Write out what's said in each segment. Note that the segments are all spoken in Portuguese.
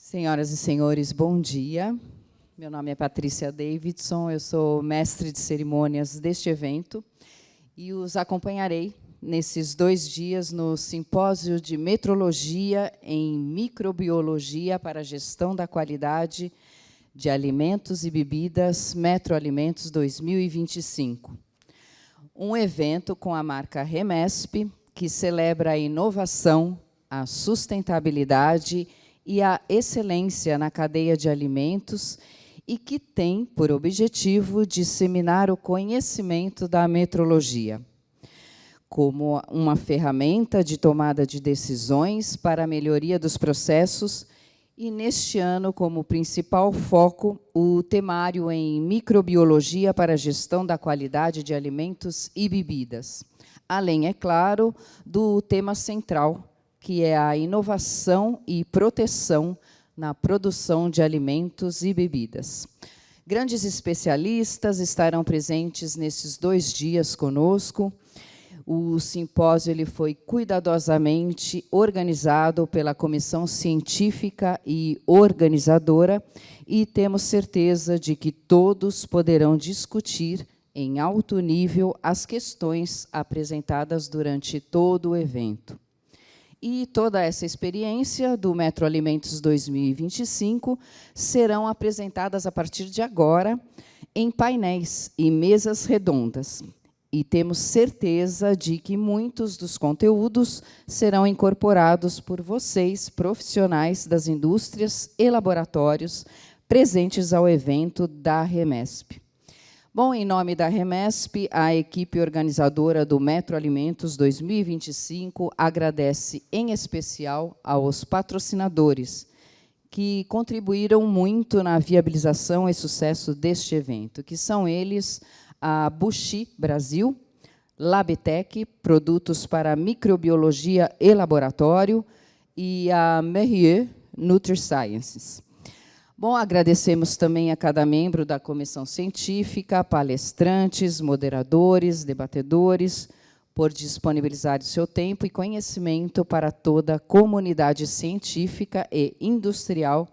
Senhoras e senhores, bom dia. Meu nome é Patrícia Davidson, eu sou mestre de cerimônias deste evento e os acompanharei nesses 2 dias no Simpósio de Metrologia em Microbiologia para a Gestão da Qualidade de Alimentos e Bebidas Metroalimentos 2025. Um evento com a marca Remesp, que celebra a inovação, a sustentabilidade e a excelência na cadeia de alimentos e que tem por objetivo disseminar o conhecimento da metrologia como uma ferramenta de tomada de decisões para a melhoria dos processos e, neste ano, como principal foco, o temário em microbiologia para a gestão da qualidade de alimentos e bebidas. Além, é claro, do tema central, que é a inovação e proteção na produção de alimentos e bebidas. Grandes especialistas estarão presentes nesses 2 dias conosco. O simpósio ele foi cuidadosamente organizado pela comissão científica e organizadora e temos certeza de que todos poderão discutir em alto nível as questões apresentadas durante todo o evento. E toda essa experiência do Metroalimentos 2025 serão apresentadas a partir de agora em painéis e mesas redondas. E temos certeza de que muitos dos conteúdos serão incorporados por vocês, profissionais das indústrias e laboratórios presentes ao evento da Remesp. Bom, em nome da Remesp, a equipe organizadora do Metroalimentos 2025 agradece em especial aos patrocinadores que contribuíram muito na viabilização e sucesso deste evento, que são eles a Bushi Brasil, Labtec, produtos para microbiologia e laboratório, e a Mérieux NutriSciences. Bom, agradecemos também a cada membro da comissão científica, palestrantes, moderadores, debatedores, por disponibilizar o seu tempo e conhecimento para toda a comunidade científica e industrial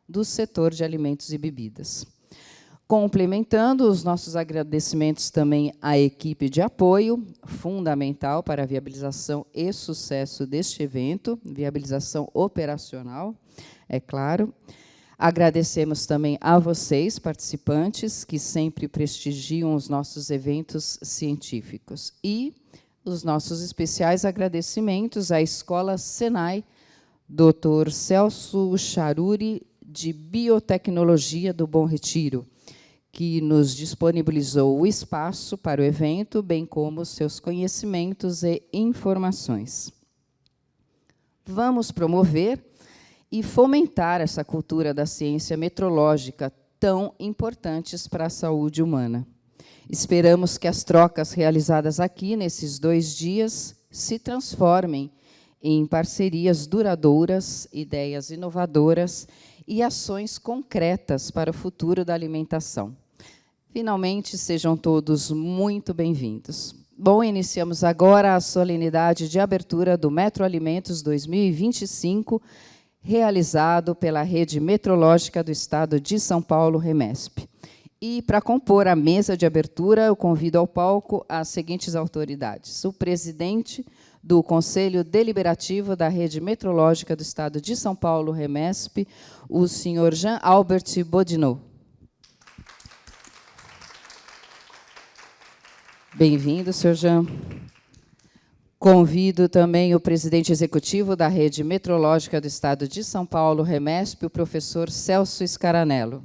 do setor de alimentos e bebidas. Complementando os nossos agradecimentos também à equipe de apoio, fundamental para a viabilização e sucesso deste evento, viabilização operacional, é claro. Agradecemos também a vocês, participantes, que sempre prestigiam os nossos eventos científicos. E os nossos especiais agradecimentos à Escola Senai, Dr. Celso Charuri, de Biotecnologia do Bom Retiro, que nos disponibilizou o espaço para o evento, bem como os seus conhecimentos e informações. Vamos promover e fomentar essa cultura da ciência metrológica tão importantes para a saúde humana. Esperamos que as trocas realizadas aqui nesses 2 dias se transformem em parcerias duradouras, ideias inovadoras e ações concretas para o futuro da alimentação. Finalmente, sejam todos muito bem-vindos. Bom, iniciamos agora a solenidade de abertura do Metroalimentos 2025, realizado pela Rede Metrológica do Estado de São Paulo, Remesp. E, para compor a mesa de abertura, eu convido ao palco as seguintes autoridades. O presidente do Conselho Deliberativo da Rede Metrológica do Estado de São Paulo, Remesp, o senhor Jean Albert Bodinot. Bem-vindo, senhor Jean. Convido também o presidente executivo da Rede Metrológica do Estado de São Paulo, Remesp, o professor Celso Scaranello.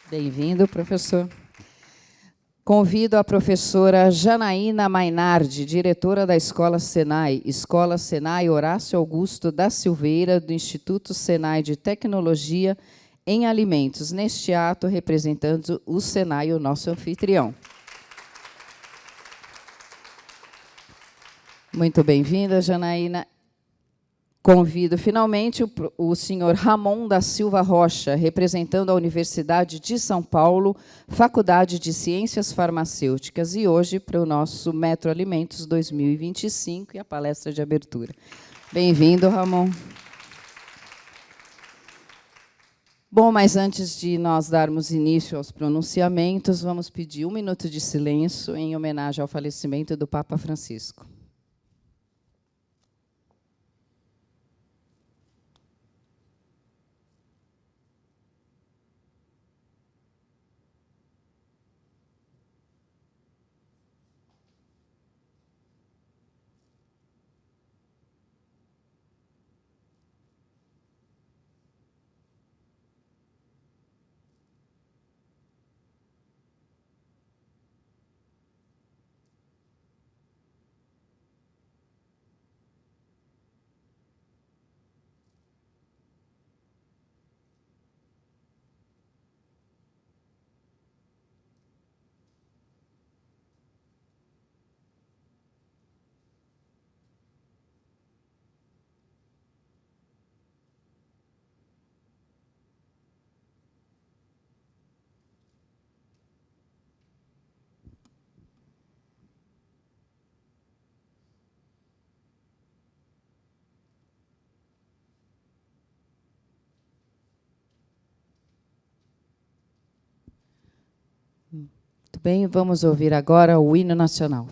Bem-vindo, professor. Convido a professora Janaína Mainardi, diretora da Escola Senai Horácio Augusto da Silveira, do Instituto Senai de Tecnologia em Alimentos, neste ato representando o Senai, o nosso anfitrião. Muito bem-vinda, Janaína. Convido, finalmente, o senhor Ramon da Silva Rocha, representando a Universidade de São Paulo, Faculdade de Ciências Farmacêuticas, e hoje para o nosso Metroalimentos 2025 e a palestra de abertura. Bem-vindo, Ramon. Bom, mas antes de nós darmos início aos pronunciamentos, vamos pedir 1 minuto de silêncio em homenagem ao falecimento do Papa Francisco. Muito bem, vamos ouvir agora o hino nacional.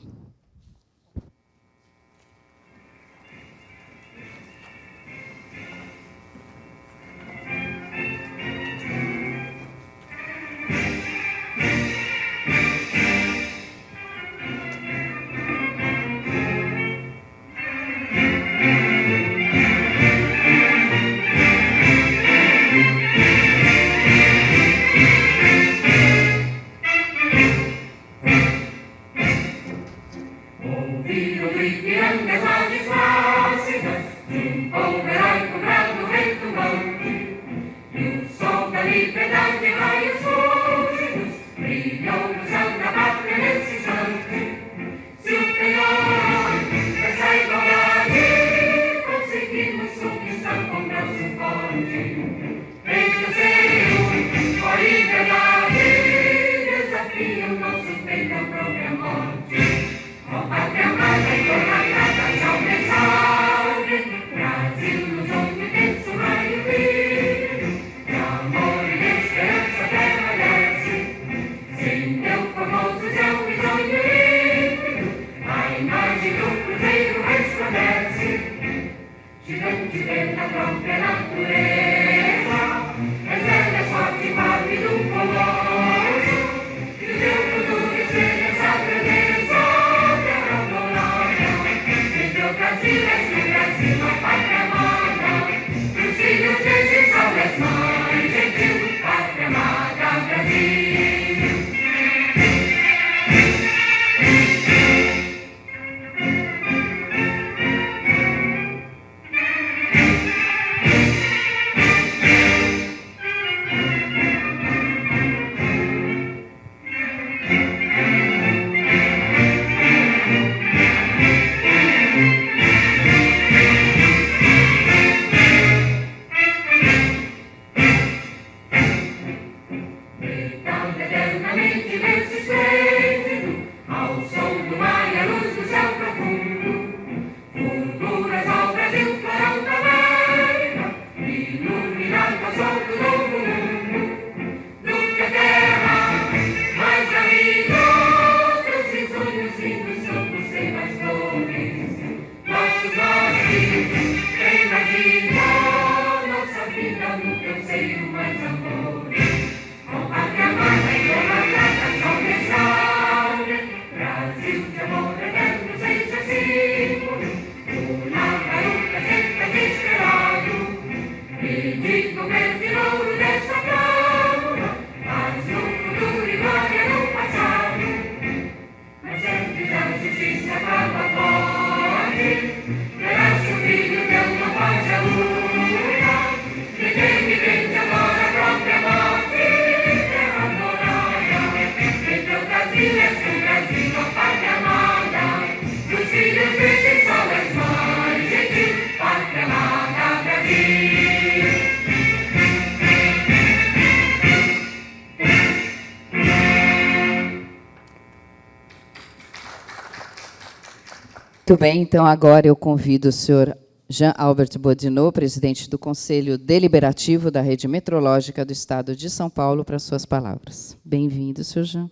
Muito bem, então agora eu convido o senhor Jean Albert Bodinot, presidente do Conselho Deliberativo da Rede Metrológica do Estado de São Paulo, para suas palavras. Bem-vindo, senhor Jean.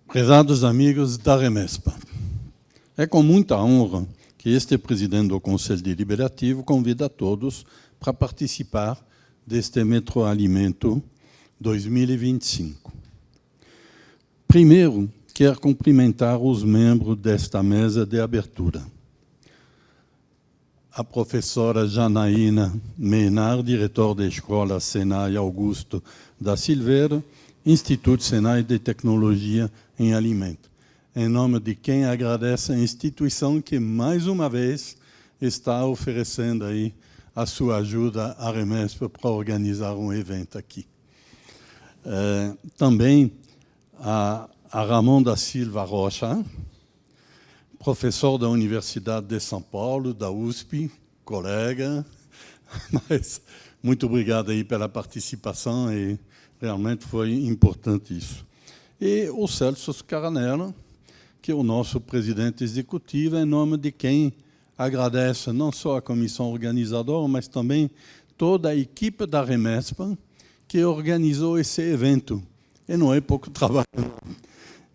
Prezados amigos da Remespa, é com muita honra que este presidente do Conselho Deliberativo convida a todos para participar deste Metroalimento 2025. Primeiro, quero cumprimentar os membros desta mesa de abertura. A professora Janaína Menar, diretora da Escola Senai Augusto da Silveira, Instituto Senai de Tecnologia em Alimento. Em nome de quem agradece a instituição que, mais uma vez, está oferecendo aí a sua ajuda à Remespa para organizar um evento aqui. Também a Ramon da Silva Rocha, professor da Universidade de São Paulo, da USP, colega, mas muito obrigado aí pela participação e realmente foi importante isso. E o Celso Scaranella, que é o nosso presidente executivo, em nome de quem agradece não só a comissão organizadora, mas também toda a equipe da Remespa que organizou esse evento. E não é pouco trabalho.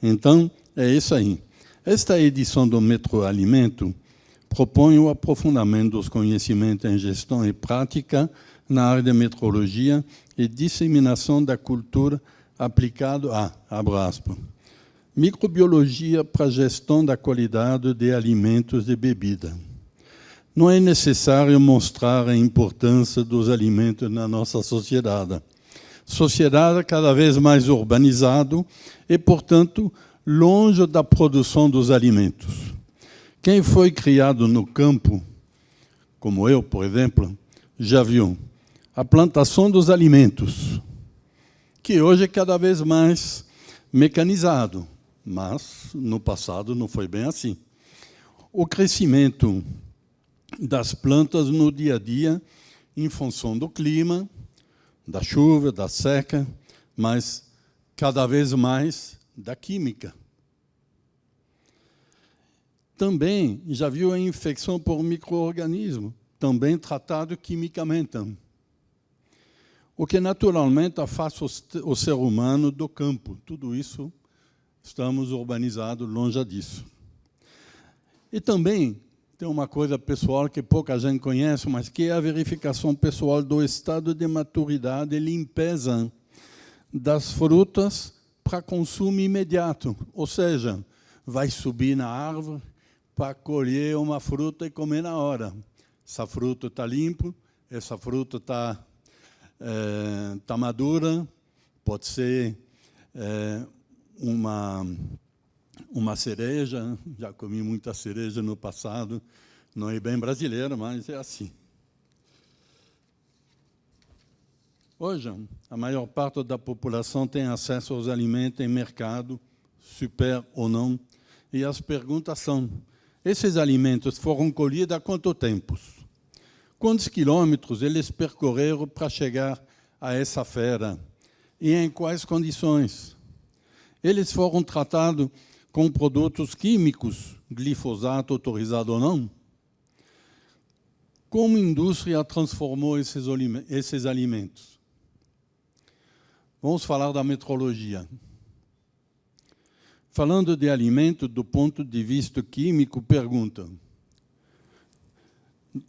Então, é isso aí. Esta edição do Metroalimento propõe o aprofundamento dos conhecimentos em gestão e prática na área de metrologia e disseminação da cultura aplicado a, abro aspas, microbiologia para a gestão da qualidade de alimentos e bebida. Não é necessário mostrar a importância dos alimentos na nossa sociedade. Sociedade cada vez mais urbanizada e, portanto, longe da produção dos alimentos. Quem foi criado no campo, como eu, por exemplo, já viu a plantação dos alimentos, que hoje é cada vez mais mecanizado, mas no passado não foi bem assim. O crescimento das plantas no dia a dia, em função do clima, da chuva, da seca, mas cada vez mais da química. Também já viu a infecção por micro-organismo, também tratado quimicamente, o que naturalmente afasta o ser humano do campo. Tudo isso estamos urbanizados longe disso. E também tem uma coisa pessoal que pouca gente conhece, mas que é a verificação pessoal do estado de maturidade e limpeza das frutas para consumo imediato. Ou seja, vai subir na árvore para colher uma fruta e comer na hora. Essa fruta está limpa, essa fruta está madura, pode ser uma cereja, já comi muita cereja no passado, não é bem brasileira, mas é assim. Hoje, a maior parte da população tem acesso aos alimentos em mercado, super ou não, e as perguntas são: esses alimentos foram colhidos há quanto tempo? Quantos quilômetros eles percorreram para chegar a essa feira? E em quais condições? Eles foram tratados com produtos químicos, glifosato autorizado ou não? Como a indústria transformou esses alimentos? Vamos falar da metrologia. Falando de alimento do ponto de vista químico, pergunta.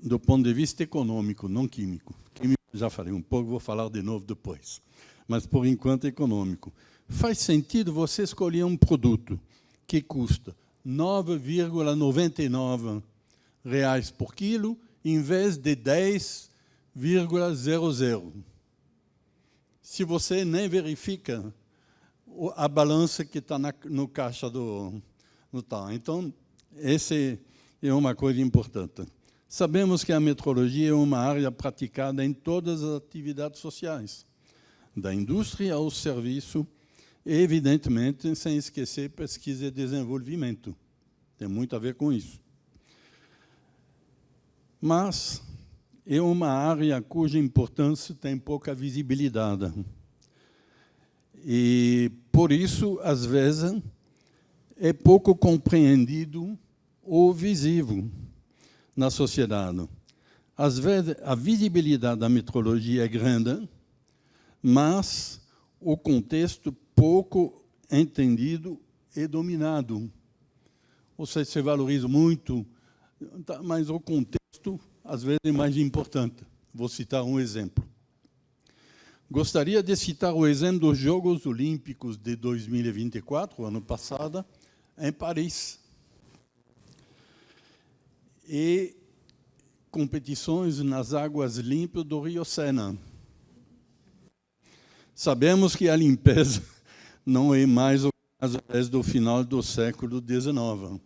Do ponto de vista econômico, não químico. Químico, já falei um pouco, vou falar de novo depois. Mas, por enquanto, econômico. Faz sentido você escolher um produto que custa R$ 9,99 por quilo, em vez de 10,00. Se você nem verifica a balança que está no caixa no tal. Então, essa é uma coisa importante. Sabemos que a metrologia é uma área praticada em todas as atividades sociais, da indústria ao serviço, e, evidentemente, sem esquecer pesquisa e desenvolvimento. Tem muito a ver com isso. Mas é uma área cuja importância tem pouca visibilidade. E, por isso, às vezes, é pouco compreendido ou visível na sociedade. Às vezes, a visibilidade da metrologia é grande, mas o contexto pouco entendido e dominado. Ou seja, se valoriza muito, mas o contexto, às vezes, é mais importante. Vou citar um exemplo. Gostaria de citar o exemplo dos Jogos Olímpicos de 2024, ano passado, em Paris. E competições nas águas limpas do Rio Sena. Sabemos que a limpeza não é mais o caso desde o final do século XIX.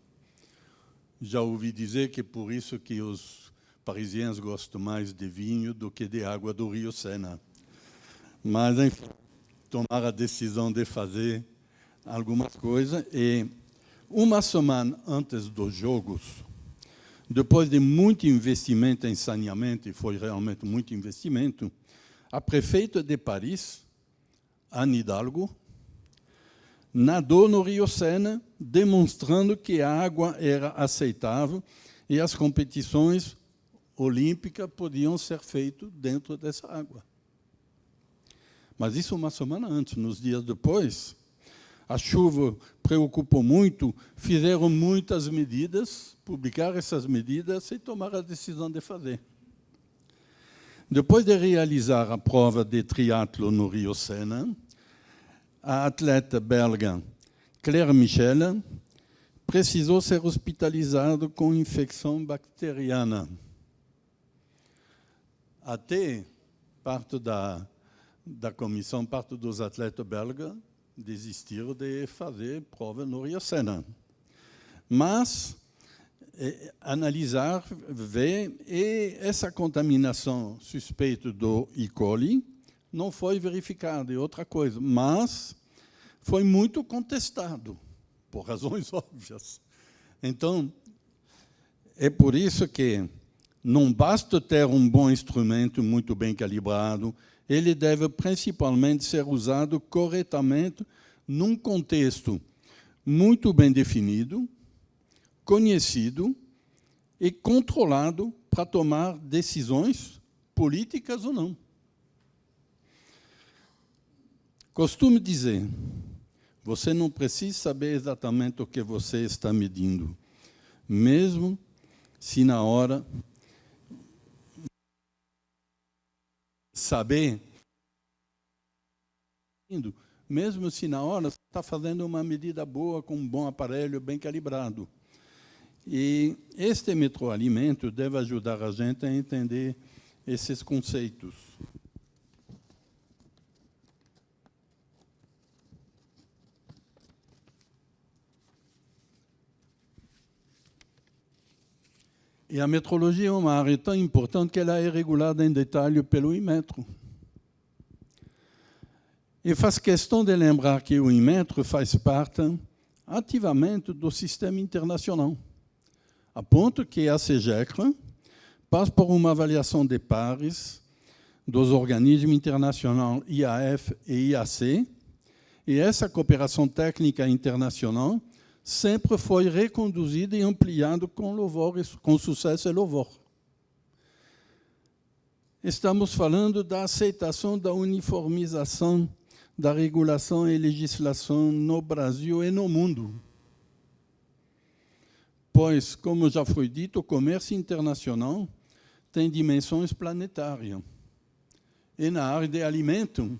Já ouvi dizer que é por isso que os parisienses gostam mais de vinho do que de água do Rio Sena. Mas, enfim, tomaram a decisão de fazer algumas coisas. E uma semana antes dos Jogos, depois de muito investimento em saneamento, e foi realmente muito investimento, a prefeita de Paris, Anne Hidalgo, nadou no Rio Sena, demonstrando que a água era aceitável e as competições olímpicas podiam ser feitas dentro dessa água. Mas isso uma semana antes. Nos dias depois, a chuva preocupou muito, fizeram muitas medidas, publicaram essas medidas e tomaram a decisão de fazer. Depois de realizar a prova de triatlo no Rio Sena, a atleta belga Claire Michel precisou ser hospitalizada com infecção bacteriana. Até parte da comissão, parte dos atletas belgas desistiram de fazer prova no Rio Sena. Mas analisar, ver, e essa contaminação suspeita do E. coli não foi verificada, é outra coisa, mas foi muito contestado, por razões óbvias. Então, é por isso que não basta ter um bom instrumento muito bem calibrado, ele deve principalmente ser usado corretamente num contexto muito bem definido, conhecido e controlado para tomar decisões políticas ou não. Costumo dizer, você não precisa saber exatamente o que você está medindo, mesmo se na hora saber, mesmo se na hora você está fazendo uma medida boa, com um bom aparelho, bem calibrado. E este metroalimento deve ajudar a gente a entender esses conceitos. E a metrologia é uma área tão importante que ela é regulada em detalhe pelo Inmetro. E faz questão de lembrar que o Inmetro faz parte ativamente do sistema internacional, a ponto que a CEGECRA passa por uma avaliação de pares dos organismos internacionais IAF e IAC, e essa cooperação técnica internacional sempre foi reconduzida e ampliada com louvor, com sucesso e louvor. Estamos falando da aceitação da uniformização da regulação e legislação no Brasil e no mundo. Pois, como já foi dito, o comércio internacional tem dimensões planetárias. E na área de alimento,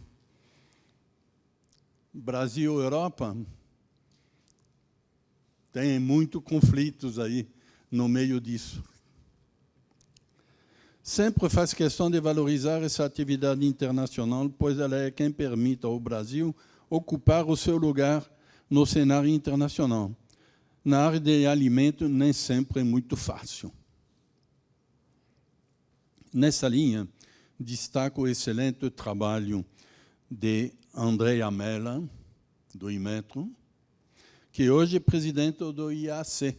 Brasil e Europa tem muitos conflitos aí no meio disso. Sempre faz questão de valorizar essa atividade internacional, pois ela é quem permite ao Brasil ocupar o seu lugar no cenário internacional. Na área de alimento, nem sempre é muito fácil. Nessa linha, destaco o excelente trabalho de Andrea Mella, do Inmetro, que hoje é presidente do IAC.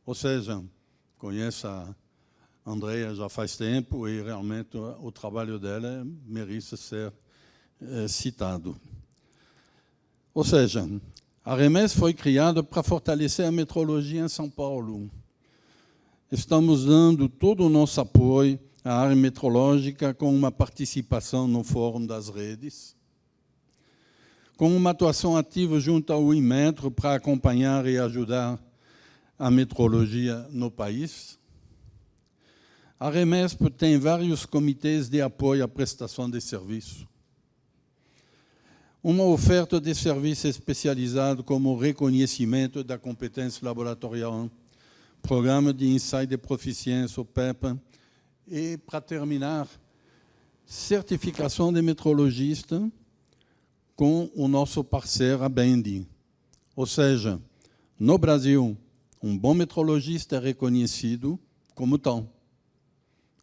Ou seja, conhece a Andrea já faz tempo e realmente o trabalho dela merece ser citado. Ou seja, a REMES foi criada para fortalecer a metrologia em São Paulo. Estamos dando todo o nosso apoio à área metrológica com uma participação no Fórum das Redes, com uma atuação ativa junto ao Inmetro para acompanhar e ajudar a metrologia no país. A REMESP tem vários comitês de apoio à prestação de serviço. Uma oferta de serviço especializado como reconhecimento da competência laboratorial, programa de ensaio de proficiência, o PEP, e, para terminar, certificação de metrologista com o nosso parceiro, a Bendi. Ou seja, no Brasil, um bom metrologista é reconhecido como tal.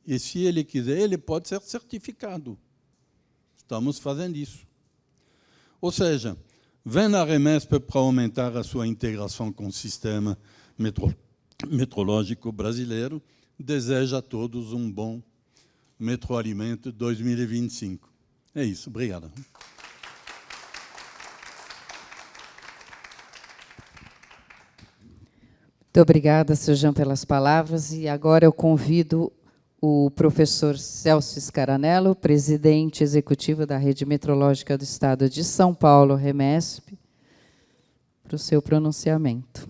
E, se ele quiser, ele pode ser certificado. Estamos fazendo isso. Ou seja, vem na REMESP para aumentar a sua integração com o sistema metrológico brasileiro. Desejo a todos um bom Metroalimento 2025. É isso. Obrigado. Muito obrigada, Sr. Jean, pelas palavras. E agora eu convido o professor Celso Scaranello, presidente executivo da Rede Metrológica do Estado de São Paulo, REMESP, para o seu pronunciamento.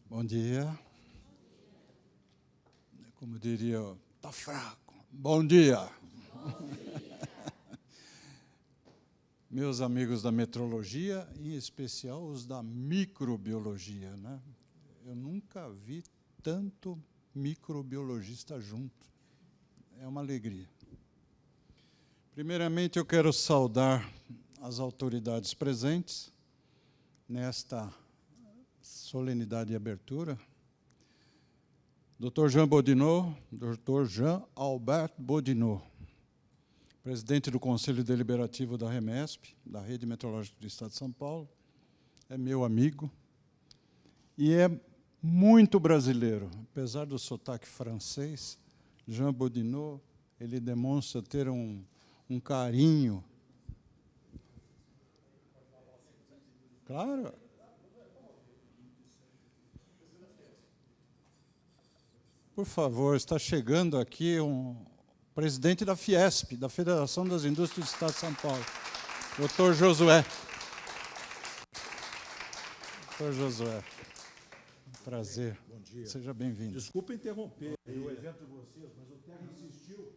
Bom dia. Como diria, está fraco. Bom dia. Meus amigos da metrologia, em especial os da microbiologia, né? Eu nunca vi tanto microbiologista junto. É uma alegria. Primeiramente, eu quero saudar as autoridades presentes nesta solenidade de abertura. Dr. Jean Bodinot, Dr. Jean Albert Bodinot, presidente do Conselho Deliberativo da REMESP, da Rede Metrológica do Estado de São Paulo, é meu amigo e é muito brasileiro. Apesar do sotaque francês, Jean Bodinot, ele demonstra ter um carinho. Claro. Por favor, está chegando aqui um presidente da Fiesp, da Federação das Indústrias do Estado de São Paulo, Dr. Josué. Dr. Josué, prazer. Bom dia. Seja bem-vindo. Desculpa interromper o evento de vocês, mas o Terra insistiu.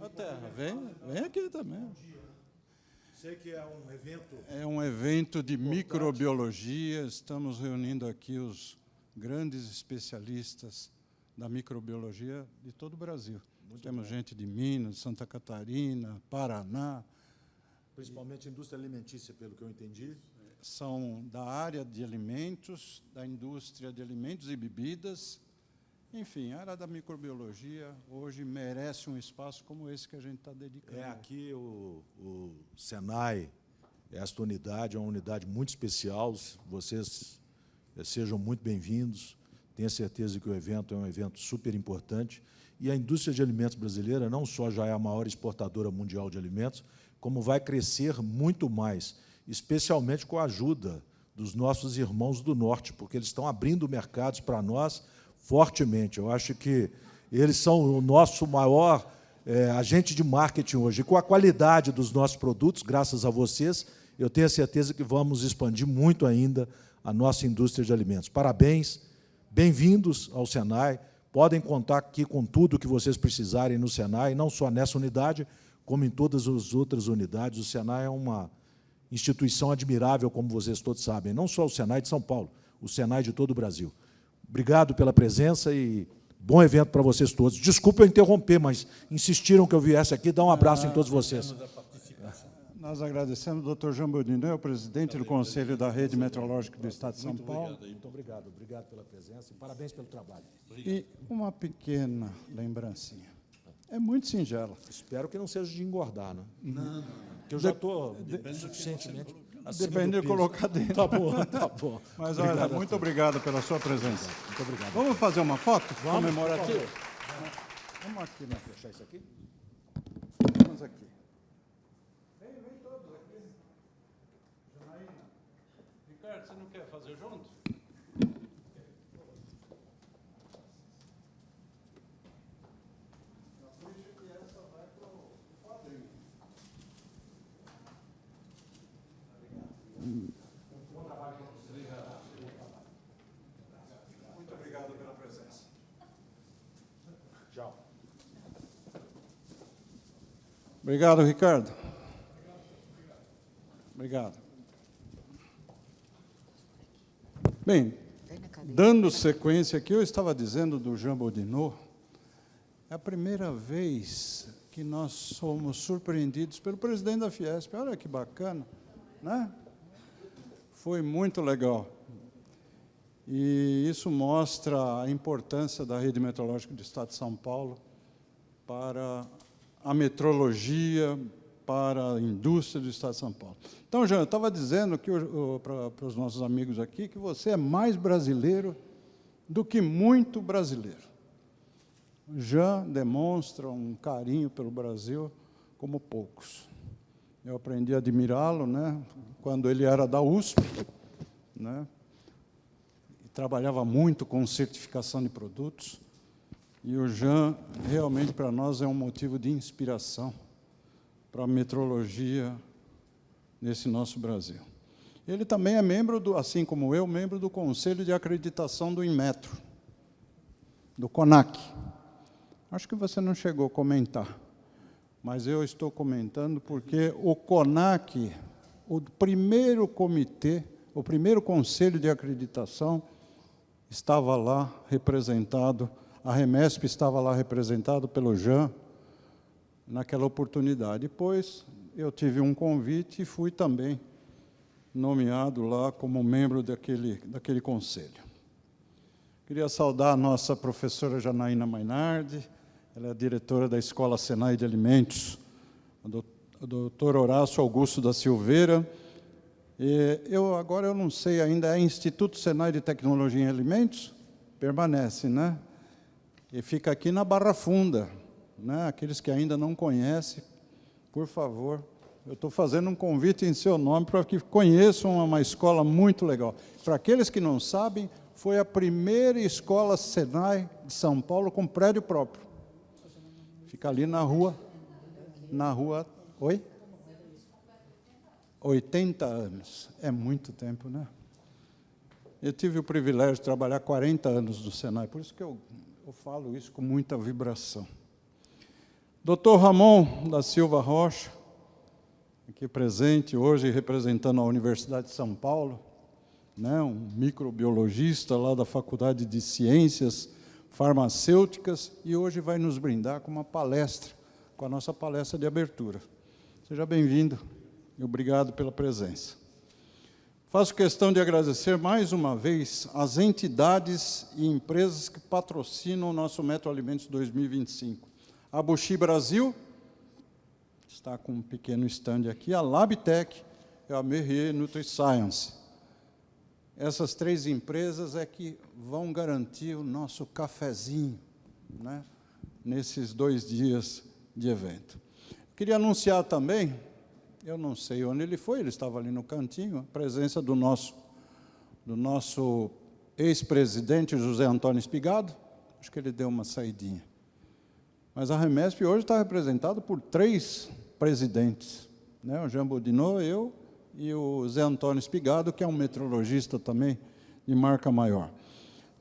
A Terra, vem aqui também. Bom dia. Sei que é um evento... É um evento de microbiologia. Estamos reunindo aqui os grandes especialistas da microbiologia de todo o Brasil. Temos gente de Minas, Santa Catarina, Paraná. Principalmente indústria alimentícia, pelo que eu entendi. São da área de alimentos, da indústria de alimentos e bebidas. Enfim, a área da microbiologia hoje merece um espaço como esse que a gente está dedicando. Aqui o Senai, esta unidade é uma unidade muito especial. Vocês sejam muito bem-vindos. Tenho certeza que o evento é um evento super importante. E a indústria de alimentos brasileira não só já é a maior exportadora mundial de alimentos, como vai crescer muito mais, especialmente com a ajuda dos nossos irmãos do Norte, porque eles estão abrindo mercados para nós fortemente. Eu acho que eles são o nosso maior agente de marketing hoje. E com a qualidade dos nossos produtos, graças a vocês, eu tenho certeza que vamos expandir muito ainda a nossa indústria de alimentos. Parabéns, bem-vindos ao Senai. Podem contar aqui com tudo que vocês precisarem no Senai, não só nessa unidade, como em todas as outras unidades. O Senai é uma instituição admirável, como vocês todos sabem. Não só o Senai de São Paulo, o Senai de todo o Brasil. Obrigado pela presença e bom evento para vocês todos. Desculpa eu interromper, mas insistiram que eu viesse aqui. Dá um abraço em todos vocês. Nós agradecemos ao Dr. Jean Bodinot, o presidente do Conselho da Rede Metrológica do Estado de São Paulo. Muito obrigado. Obrigado pela presença e parabéns pelo trabalho. E uma pequena lembrancinha. É muito singela. Espero que não seja de engordar, né? Não. Porque eu já estou suficientemente acima Depende do de peso. colocar dentro. Tá bom, tá bom. Mas, Obrigado olha, a muito todos. obrigado pela sua presença. Muito obrigado. Vamos fazer uma foto comemorativa? por Vamos aqui, né? Fechar isso aqui? Vamos aqui. Vem, Ricardo, você não quer fazer junto? Muito obrigado pela presença. Tchau. Obrigado, Ricardo. Obrigado. Bem, dando sequência aqui, eu estava dizendo do Jean Bodinot, é a primeira vez que nós somos surpreendidos pelo presidente da Fiesp. Olha que bacana, né? Foi muito legal. E isso mostra a importância da Rede Meteorológica do Estado de São Paulo para a metrologia, para a indústria do Estado de São Paulo. Então, Jean, eu estava dizendo para os nossos amigos aqui que você é mais brasileiro do que muito brasileiro. Jean demonstra um carinho pelo Brasil como poucos. Eu aprendi a admirá-lo, né, quando ele era da USP, né, e trabalhava muito com certificação de produtos. E o Jean, realmente, para nós, é um motivo de inspiração para a metrologia nesse nosso Brasil. Ele também é membro, assim como eu, membro do Conselho de Acreditação do Inmetro, do CONAC. Acho que você não chegou a comentar, mas eu estou comentando porque o CONAC, o primeiro comitê, o primeiro Conselho de Acreditação, estava lá representado, a Remesp estava lá representado pelo Jean, naquela oportunidade. Depois, eu tive um convite e fui também nomeado lá como membro daquele conselho. Queria saudar a nossa professora Janaína Mainardi, ela é a diretora da Escola Senai de Alimentos, o doutor Horácio Augusto da Silveira. E agora eu não sei ainda, é Instituto Senai de Tecnologia em Alimentos? Permanece, né? E fica aqui na Barra Funda, né? Aqueles que ainda não conhecem, por favor, eu estou fazendo um convite em seu nome para que conheçam uma escola muito legal. Para aqueles que não sabem, foi a primeira escola Senai de São Paulo com prédio próprio. Fica ali na rua, oi? 80 anos, é muito tempo, né? Eu tive o privilégio de trabalhar 40 anos no Senai, por isso que eu falo isso com muita vibração. Dr. Ramon da Silva Rocha, aqui presente hoje, representando a Universidade de São Paulo, né, um microbiologista lá da Faculdade de Ciências Farmacêuticas, e hoje vai nos brindar com uma palestra, com a nossa palestra de abertura. Seja bem-vindo e obrigado pela presença. Faço questão de agradecer mais uma vez as entidades e empresas que patrocinam o nosso Metro Alimentos 2025. A Bushi Brasil, está com um pequeno stand aqui, a Labtec e a Merrier NutriScience. Essas três empresas é que vão garantir o nosso cafezinho, né, nesses 2 dias de evento. Queria anunciar também, eu não sei onde ele foi, ele estava ali no cantinho, a presença do nosso ex-presidente José Antônio Espigado, acho que ele deu uma saidinha. Mas a Remesp hoje está representada por 3 presidentes, né? O Jean Bodinot, eu e o Zé Antônio Espigado, que é um meteorologista também de marca maior.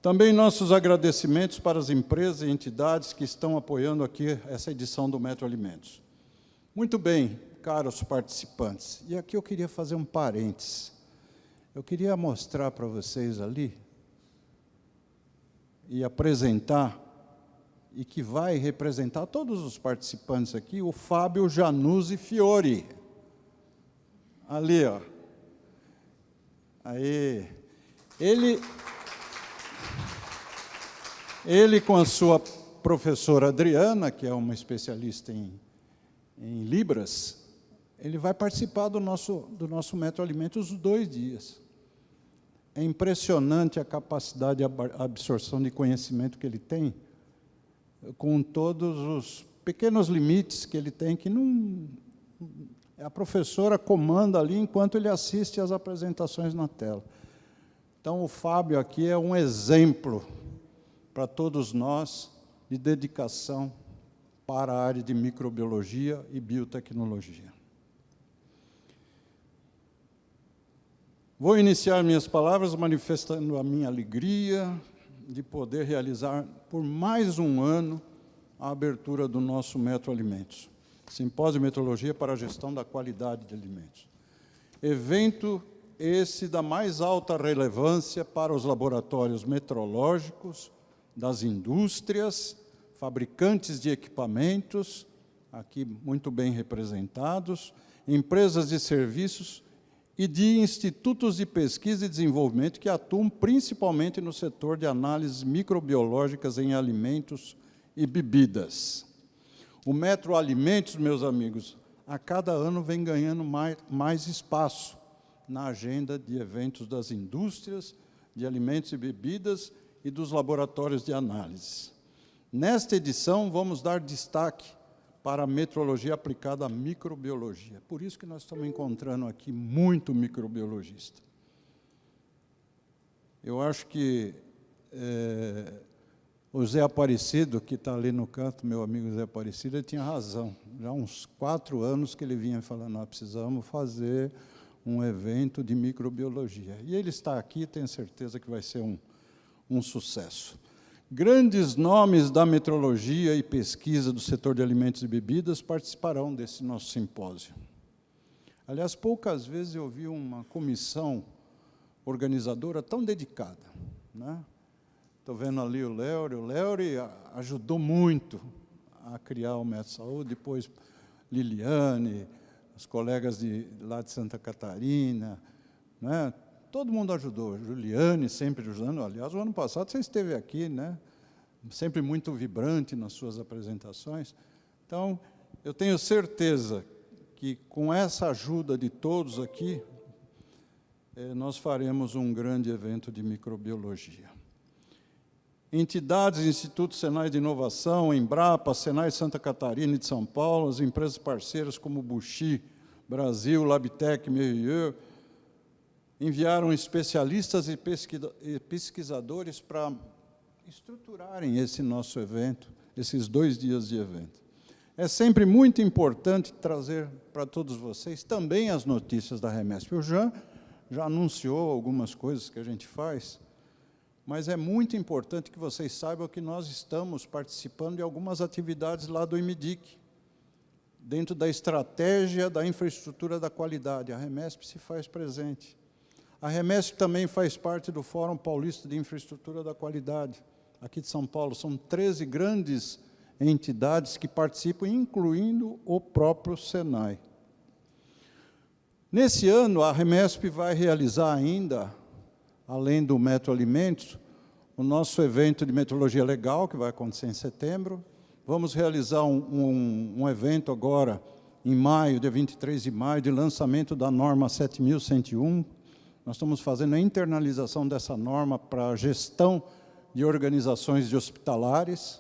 Também nossos agradecimentos para as empresas e entidades que estão apoiando aqui essa edição do Metro Alimentos. Muito bem, caros participantes, e aqui eu queria fazer um parênteses. Eu queria mostrar para vocês ali e apresentar, e que vai representar todos os participantes aqui, o Fábio Januzzi Fiore. Ali, ó. Aí. Ele com a sua professora Adriana, que é uma especialista em Libras, ele vai participar do nosso Metro Alimentos os 2 dias. É impressionante a capacidade de absorção de conhecimento que ele tem, com todos os pequenos limites que ele tem, que A professora comanda ali enquanto ele assiste às apresentações na tela. Então, o Fábio aqui é um exemplo para todos nós de dedicação para a área de microbiologia e biotecnologia. Vou iniciar minhas palavras manifestando a minha alegria de poder realizar por mais um ano a abertura do nosso Metro Alimentos, Simpósio de Metrologia para a Gestão da Qualidade de Alimentos. Evento esse da mais alta relevância para os laboratórios metrológicos, das indústrias, fabricantes de equipamentos, aqui muito bem representados, empresas de serviços e de institutos de pesquisa e desenvolvimento que atuam principalmente no setor de análises microbiológicas em alimentos e bebidas. O Metro Alimentos, meus amigos, a cada ano vem ganhando mais espaço na agenda de eventos das indústrias, de alimentos e bebidas e dos laboratórios de análise. Nesta edição, vamos dar destaque para a metrologia aplicada à microbiologia. Por isso que nós estamos encontrando aqui muito microbiologista. Eu acho que o Zé Aparecido, que está ali no canto, meu amigo Zé Aparecido, ele tinha razão. Já há uns 4 anos que ele vinha falando, nós precisamos fazer um evento de microbiologia. E ele está aqui, tenho certeza que vai ser um sucesso. Grandes nomes da metrologia e pesquisa do setor de alimentos e bebidas participarão desse nosso simpósio. Aliás, poucas vezes eu vi uma comissão organizadora tão dedicada, né? Estou vendo ali o Léo ajudou muito a criar o Metro Saúde, depois Liliane, os colegas lá de Santa Catarina, né? Todo mundo ajudou, Juliane sempre ajudando. Aliás, o ano passado você esteve aqui, né? Sempre muito vibrante nas suas apresentações. Então, eu tenho certeza que, com essa ajuda de todos aqui, nós faremos um grande evento de microbiologia. Entidades, institutos Senai de Inovação, Embrapa, Senai Santa Catarina e de São Paulo, as empresas parceiras como Buxi, Brasil, Labtec, Meier, enviaram especialistas e pesquisadores para estruturarem esse nosso evento, esses 2 dias de evento. É sempre muito importante trazer para todos vocês também as notícias da Remesp. O Jean já anunciou algumas coisas que a gente faz, mas é muito importante que vocês saibam que nós estamos participando de algumas atividades lá do IMDIC, dentro da estratégia da infraestrutura da qualidade. A Remesp se faz presente. A Remesp também faz parte do Fórum Paulista de Infraestrutura da Qualidade, aqui de São Paulo. São 13 grandes entidades que participam, incluindo o próprio Senai. Nesse ano, a Remesp vai realizar ainda, além do Metro Alimentos, o nosso evento de metrologia legal, que vai acontecer em setembro. Vamos realizar um evento agora, em maio, dia 23 de maio, de lançamento da norma 7101. Nós estamos fazendo a internalização dessa norma para a gestão de organizações de hospitalares.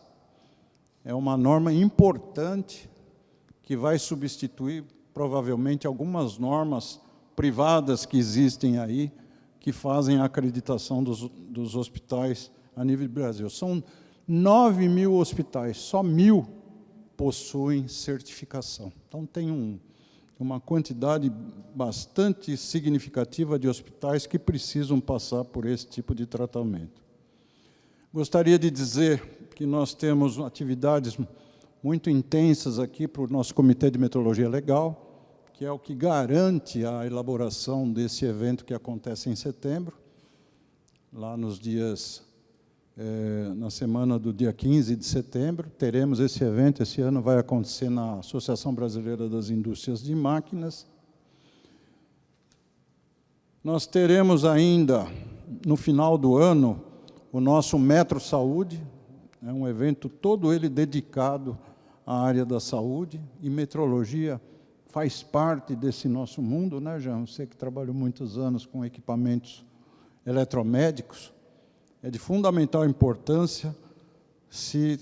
É uma norma importante que vai substituir, provavelmente, algumas normas privadas que existem aí, que fazem a acreditação dos hospitais a nível do Brasil. São 9.000 hospitais, só 1.000 possuem certificação. Então, tem uma quantidade bastante significativa de hospitais que precisam passar por esse tipo de tratamento. Gostaria de dizer que nós temos atividades muito intensas aqui para o nosso Comitê de Metrologia Legal, que é o que garante a elaboração desse evento que acontece em setembro, lá nos dias, na semana do dia 15 de setembro, teremos esse evento. Esse ano vai acontecer na Associação Brasileira das Indústrias de Máquinas. Nós teremos ainda, no final do ano, o nosso Metro Saúde, é um evento todo ele dedicado à área da saúde, e metrologia faz parte desse nosso mundo, né, Jean? Você que trabalhou muitos anos com equipamentos eletromédicos, é de fundamental importância se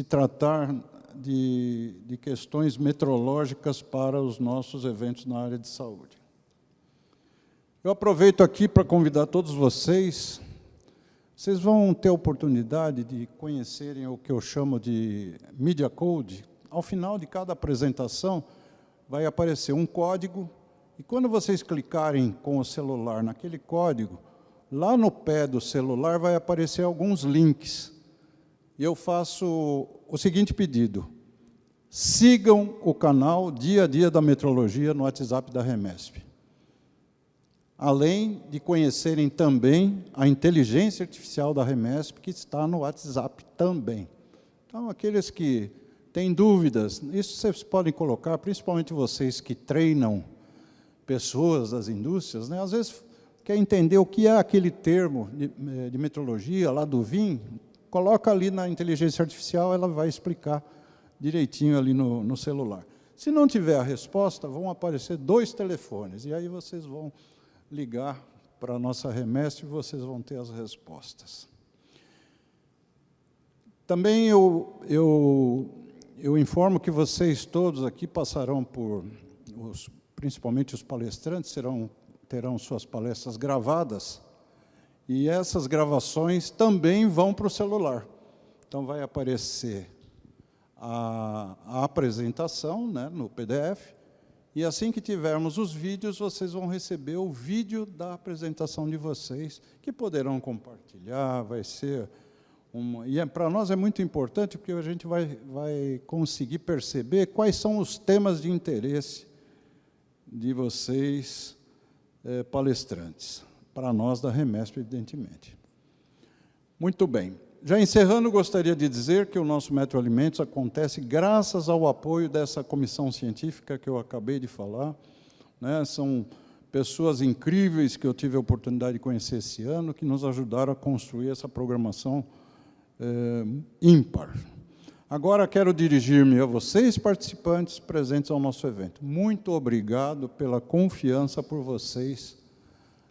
tratar de questões meteorológicas para os nossos eventos na área de saúde. Eu aproveito aqui para convidar todos vocês. Vocês vão ter a oportunidade de conhecerem o que eu chamo de Media Code. Ao final de cada apresentação, vai aparecer um código, e quando vocês clicarem com o celular naquele código, lá no pé do celular vai aparecer alguns links. E eu faço o seguinte pedido: sigam o canal Dia a Dia da Metrologia no WhatsApp da REMESP. Além de conhecerem também a inteligência artificial da REMESP, que está no WhatsApp também. Então, aqueles que têm dúvidas, isso vocês podem colocar, principalmente vocês que treinam pessoas das indústrias, né? Às vezes quer entender o que é aquele termo de metrologia lá do VIM, coloca ali na inteligência artificial, ela vai explicar direitinho ali no celular. Se não tiver a resposta, vão aparecer 2 telefones, e aí vocês vão ligar para a nossa REMESP e vocês vão ter as respostas. Também eu informo que vocês todos aqui passarão por, principalmente os palestrantes, terão suas palestras gravadas, e essas gravações também vão para o celular. Então, vai aparecer a apresentação, né, no PDF, e assim que tivermos os vídeos, vocês vão receber o vídeo da apresentação de vocês, que poderão compartilhar, vai ser e para nós é muito importante, porque a gente vai conseguir perceber quais são os temas de interesse de vocês, palestrantes, para nós da REMESP, evidentemente. Muito bem. Já encerrando, gostaria de dizer que o nosso Metroalimentos acontece graças ao apoio dessa comissão científica que eu acabei de falar, né? São pessoas incríveis que eu tive a oportunidade de conhecer esse ano, que nos ajudaram a construir essa programação ímpar. Agora quero dirigir-me a vocês, participantes presentes ao nosso evento. Muito obrigado pela confiança por vocês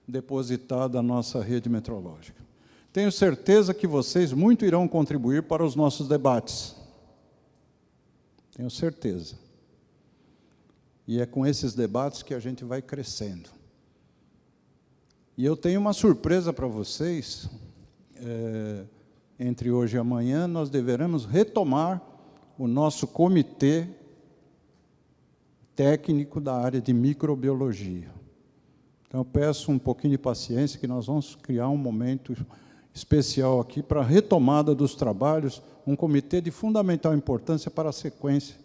depositada na nossa rede meteorológica. Tenho certeza que vocês muito irão contribuir para os nossos debates. Tenho certeza. E é com esses debates que a gente vai crescendo. E eu tenho uma surpresa para vocês. Entre hoje e amanhã, nós deveremos retomar o nosso comitê técnico da área de microbiologia. Então, eu peço um pouquinho de paciência, que nós vamos criar um momento especial aqui para a retomada dos trabalhos, um comitê de fundamental importância para a sequência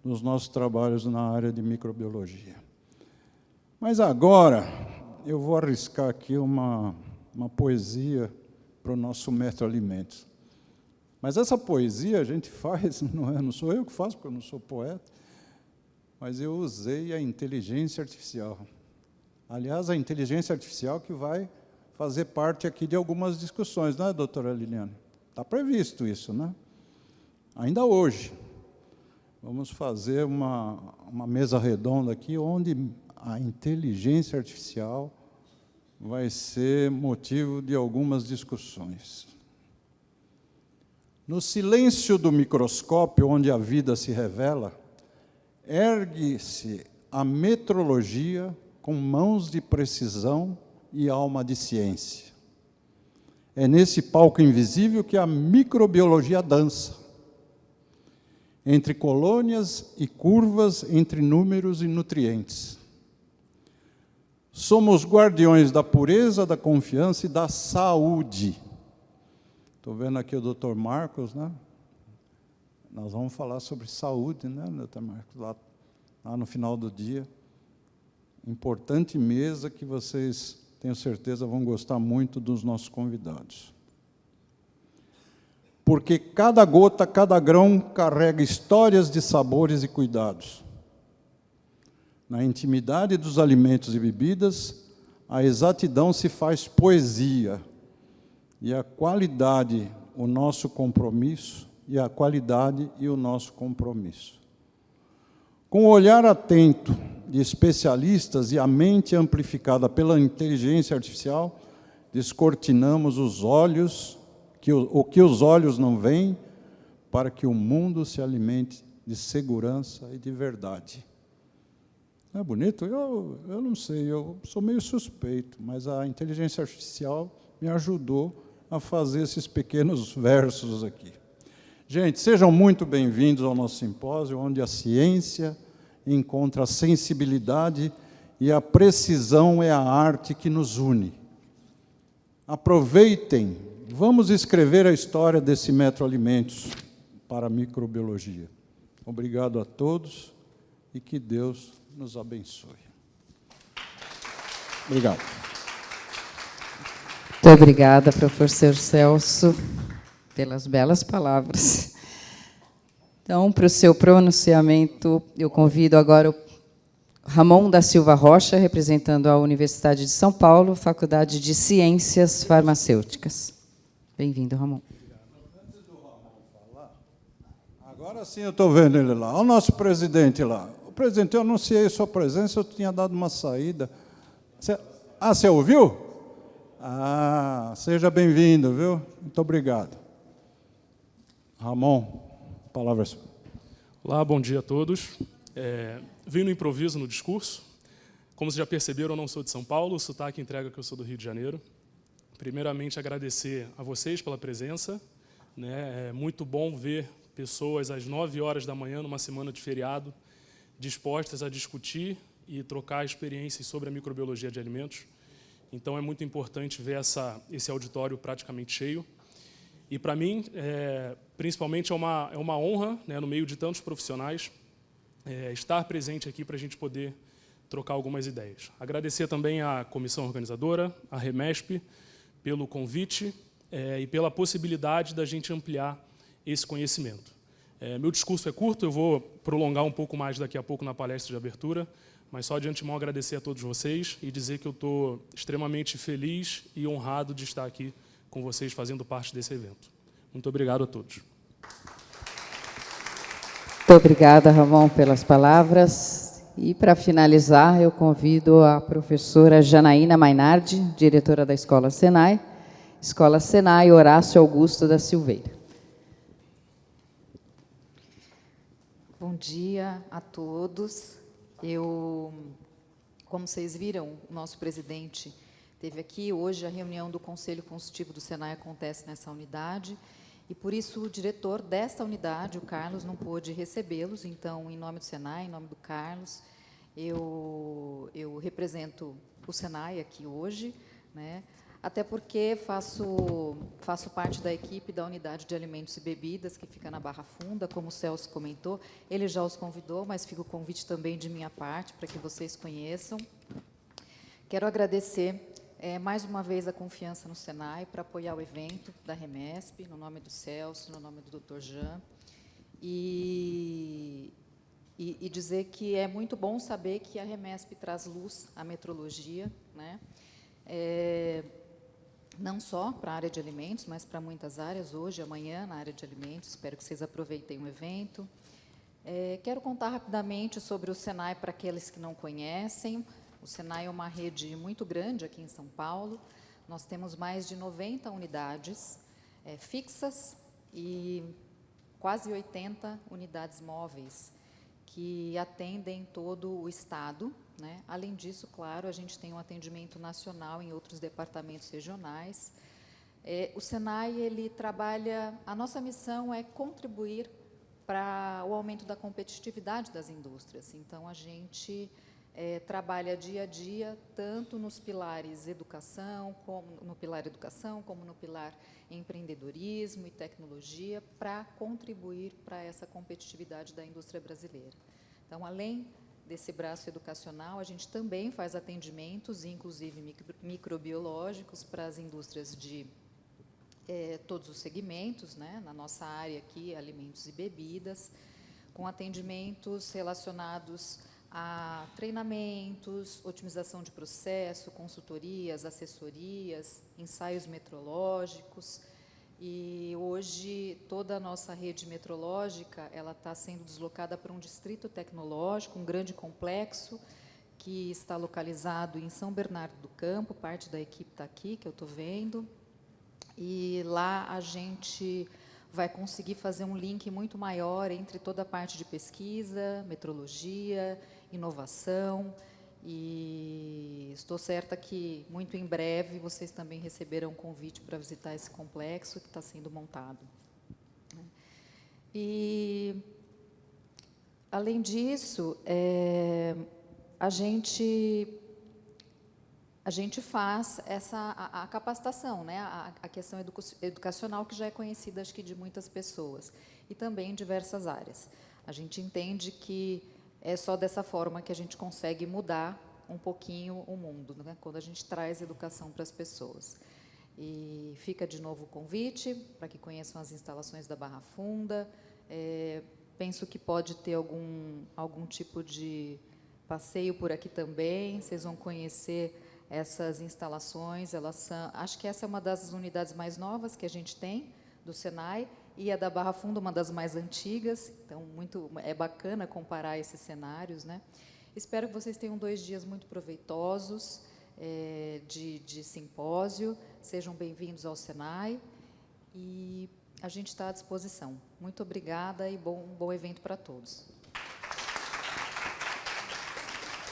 dos nossos trabalhos na área de microbiologia. Mas agora, eu vou arriscar aqui uma poesia para o nosso Metroalimentos. Mas essa poesia a gente faz, não sou eu que faço, porque eu não sou poeta, mas eu usei a inteligência artificial. Aliás, a inteligência artificial que vai fazer parte aqui de algumas discussões, né, doutora Liliane? Está previsto isso, né? Ainda hoje. Vamos fazer uma mesa redonda aqui, onde a inteligência artificial vai ser motivo de algumas discussões. No silêncio do microscópio, onde a vida se revela, ergue-se a metrologia com mãos de precisão e alma de ciência. É nesse palco invisível que a microbiologia dança, entre colônias e curvas, entre números e nutrientes. Somos guardiões da pureza, da confiança e da saúde. Estou vendo aqui o doutor Marcos, né? Nós vamos falar sobre saúde, né, doutor Marcos, lá no final do dia. Importante mesa que vocês, tenho certeza, vão gostar muito dos nossos convidados. Porque cada gota, cada grão carrega histórias de sabores e cuidados. Na intimidade dos alimentos e bebidas, a exatidão se faz poesia, e a qualidade, o nosso compromisso, e a qualidade e o nosso compromisso. Com o olhar atento de especialistas e a mente amplificada pela inteligência artificial, descortinamos os olhos, o que os olhos não veem, para que o mundo se alimente de segurança e de verdade. Não é bonito? Eu não sei, eu sou meio suspeito, mas a inteligência artificial me ajudou a fazer esses pequenos versos aqui. Gente, sejam muito bem-vindos ao nosso simpósio, onde a ciência encontra a sensibilidade e a precisão é a arte que nos une. Aproveitem, vamos escrever a história desse Metroalimentos para a microbiologia. Obrigado a todos e que Deus nos abençoe. Obrigado. Muito obrigada, professor Celso, pelas belas palavras. Então, para o seu pronunciamento, eu convido agora o Ramon da Silva Rocha, representando a Universidade de São Paulo, Faculdade de Ciências Farmacêuticas. Bem-vindo, Ramon. Agora sim eu estou vendo ele lá. Olha o nosso presidente lá. O presidente, eu anunciei sua presença, eu tinha dado uma saída. Você ouviu? Seja bem-vindo, viu? Muito obrigado. Ramon, palavras. Olá, bom dia a todos. Vim no improviso no discurso. Como vocês já perceberam, eu não sou de São Paulo, o sotaque entrega que eu sou do Rio de Janeiro. Primeiramente, agradecer a vocês pela presença. É muito bom ver pessoas às 9 horas da manhã, numa semana de feriado, dispostas a discutir e trocar experiências sobre a microbiologia de alimentos. Então, é muito importante ver esse auditório praticamente cheio. E, para mim, principalmente, é uma honra, no meio de tantos profissionais, estar presente aqui para a gente poder trocar algumas ideias. Agradecer também à comissão organizadora, à REMESP, pelo convite e pela possibilidade da gente ampliar esse conhecimento. Meu discurso é curto, eu vou prolongar um pouco mais daqui a pouco na palestra de abertura, mas só de antemão agradecer a todos vocês e dizer que eu estou extremamente feliz e honrado de estar aqui com vocês fazendo parte desse evento. Muito obrigado a todos. Muito obrigada, Ramon, pelas palavras. E, para finalizar, eu convido a professora Janaína Mainardi, diretora da Escola Senai, Horácio Augusto da Silveira. Bom dia a todos. Como vocês viram, o nosso presidente esteve aqui. Hoje, a reunião do Conselho Consultivo do Senai acontece nessa unidade, e, por isso, o diretor desta unidade, o Carlos, não pôde recebê-los. Então, em nome do Senai, em nome do Carlos, eu represento o Senai aqui hoje, até porque faço parte da equipe da Unidade de Alimentos e Bebidas, que fica na Barra Funda, como o Celso comentou. Ele já os convidou, mas fica o convite também de minha parte, para que vocês conheçam. Quero agradecer mais uma vez a confiança no Senai para apoiar o evento da REMESP, no nome do Celso, no nome do Dr. Jean, e dizer que é muito bom saber que a REMESP traz luz à metrologia, não só para a área de alimentos, mas para muitas áreas, hoje, amanhã, na área de alimentos. Espero que vocês aproveitem o evento. Quero contar rapidamente sobre o Senai para aqueles que não conhecem. O Senai é uma rede muito grande aqui em São Paulo. Nós temos mais de 90 unidades fixas e quase 80 unidades móveis que atendem todo o Estado. Além disso, claro, a gente tem um atendimento nacional em outros departamentos regionais. O Senai, ele trabalha... A nossa missão é contribuir para o aumento da competitividade das indústrias. Então, a gente trabalha dia a dia, tanto nos pilares educação, como no pilar empreendedorismo e tecnologia, para contribuir para essa competitividade da indústria brasileira. Então, além desse braço educacional, a gente também faz atendimentos, inclusive microbiológicos, para as indústrias de todos os segmentos, na nossa área aqui, alimentos e bebidas, com atendimentos relacionados a treinamentos, otimização de processo, consultorias, assessorias, ensaios metrológicos. E hoje toda a nossa rede metrológica ela está sendo deslocada para um distrito tecnológico, um grande complexo, que está localizado em São Bernardo do Campo. Parte da equipe está aqui, que eu estou vendo. E lá a gente vai conseguir fazer um link muito maior entre toda a parte de pesquisa, metrologia, inovação, e estou certa que, muito em breve, vocês também receberão um convite para visitar esse complexo que está sendo montado. E, além disso, a gente faz a capacitação, né? A questão educacional, que já é conhecida, acho que, de muitas pessoas, e também em diversas áreas. A gente entende que é só dessa forma que a gente consegue mudar um pouquinho o mundo, né? Quando a gente traz educação para as pessoas. E fica de novo o convite para que conheçam as instalações da Barra Funda. Penso que pode ter algum tipo de passeio por aqui também. Vocês vão conhecer essas instalações. Acho que essa é uma das unidades mais novas que a gente tem do Senai, e a da Barra Funda, uma das mais antigas. Então, é bacana comparar esses cenários, né? Espero que vocês tenham 2 dias muito proveitosos de simpósio. Sejam bem-vindos ao Senai, e a gente está à disposição. Muito obrigada e bom evento para todos.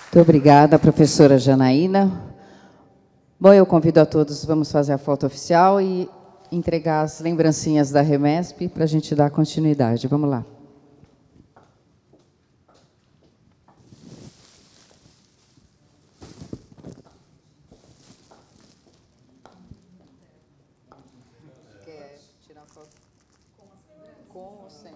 Muito obrigada, professora Janaína. Bom, eu convido a todos, vamos fazer a foto oficial e entregar as lembrancinhas da Remesp para a gente dar continuidade. Vamos lá. Quer tirar foto? Com ou sem?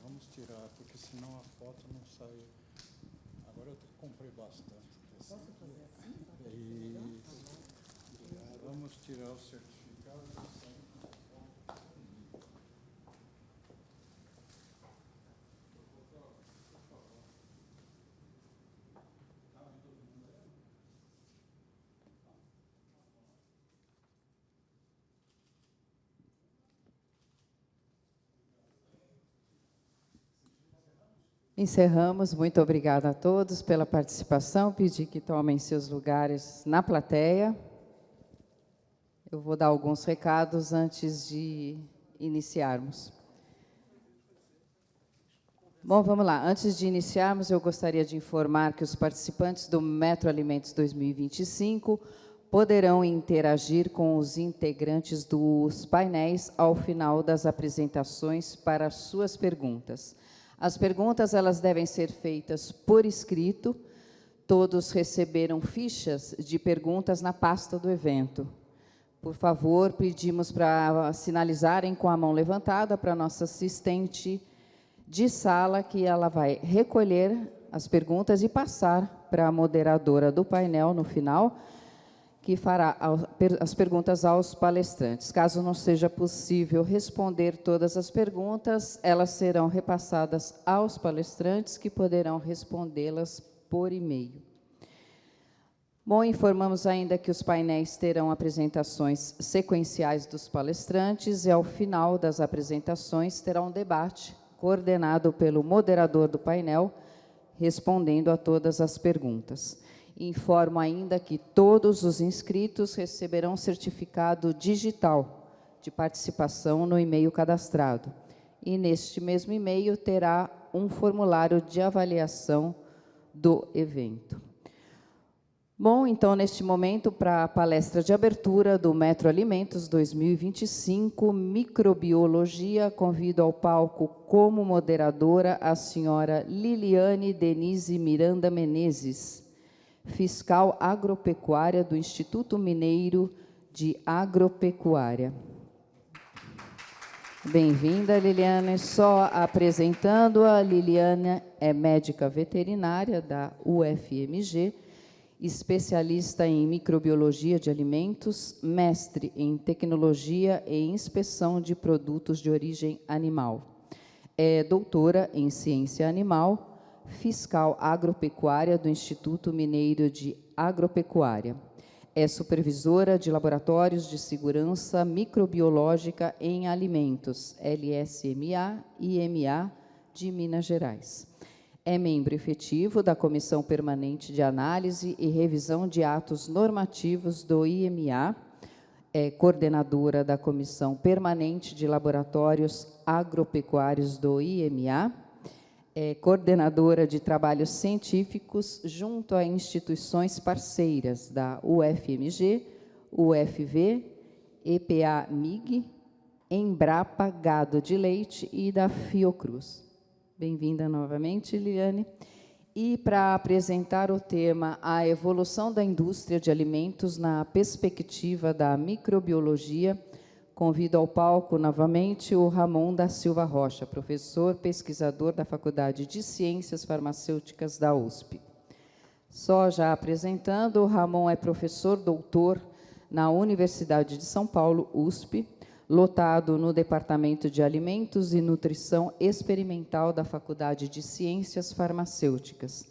Vamos tirar, porque senão a foto não sai. Agora eu comprei bastante. Posso fazer assim? Vamos tirar o certificado. Encerramos. Muito obrigada a todos pela participação. Pedir que tomem seus lugares na plateia. Eu vou dar alguns recados antes de iniciarmos. Bom, vamos lá. Antes de iniciarmos, eu gostaria de informar que os participantes do Metro Alimentos 2025 poderão interagir com os integrantes dos painéis ao final das apresentações para suas perguntas. As perguntas, elas devem ser feitas por escrito. Todos receberam fichas de perguntas na pasta do evento. Por favor, pedimos para sinalizarem com a mão levantada para a nossa assistente de sala, que ela vai recolher as perguntas e passar para a moderadora do painel no final, que fará as perguntas aos palestrantes. Caso não seja possível responder todas as perguntas, elas serão repassadas aos palestrantes, que poderão respondê-las por e-mail. Bom, informamos ainda que os painéis terão apresentações sequenciais dos palestrantes e, ao final das apresentações, terá um debate coordenado pelo moderador do painel, respondendo a todas as perguntas. Informo ainda que todos os inscritos receberão certificado digital de participação no e-mail cadastrado. E, neste mesmo e-mail, terá um formulário de avaliação do evento. Bom, então, neste momento, para a palestra de abertura do Metro Alimentos 2025, Microbiologia, convido ao palco como moderadora a senhora Liliane Denise Miranda Menezes, fiscal agropecuária do Instituto Mineiro de Agropecuária. Bem-vinda, Liliane. Só apresentando-a, Liliane é médica veterinária da UFMG, especialista em microbiologia de alimentos, mestre em tecnologia e inspeção de produtos de origem animal. É doutora em ciência animal, fiscal agropecuária do Instituto Mineiro de Agropecuária. É supervisora de Laboratórios de Segurança Microbiológica em Alimentos, LSMA-IMA, de Minas Gerais. É membro efetivo da Comissão Permanente de Análise e Revisão de Atos Normativos do IMA, é coordenadora da Comissão Permanente de Laboratórios Agropecuários do IMA, é coordenadora de trabalhos científicos junto a instituições parceiras da UFMG, UFV, EPA-MIG, Embrapa Gado de Leite e da Fiocruz. Bem-vinda novamente, Liliane. E para apresentar o tema A Evolução da Indústria de Alimentos na Perspectiva da Microbiologia, convido ao palco novamente o Ramon da Silva Rocha, professor pesquisador da Faculdade de Ciências Farmacêuticas da USP. Só já apresentando, o Ramon é professor doutor na Universidade de São Paulo, USP, lotado no Departamento de Alimentos e Nutrição Experimental da Faculdade de Ciências Farmacêuticas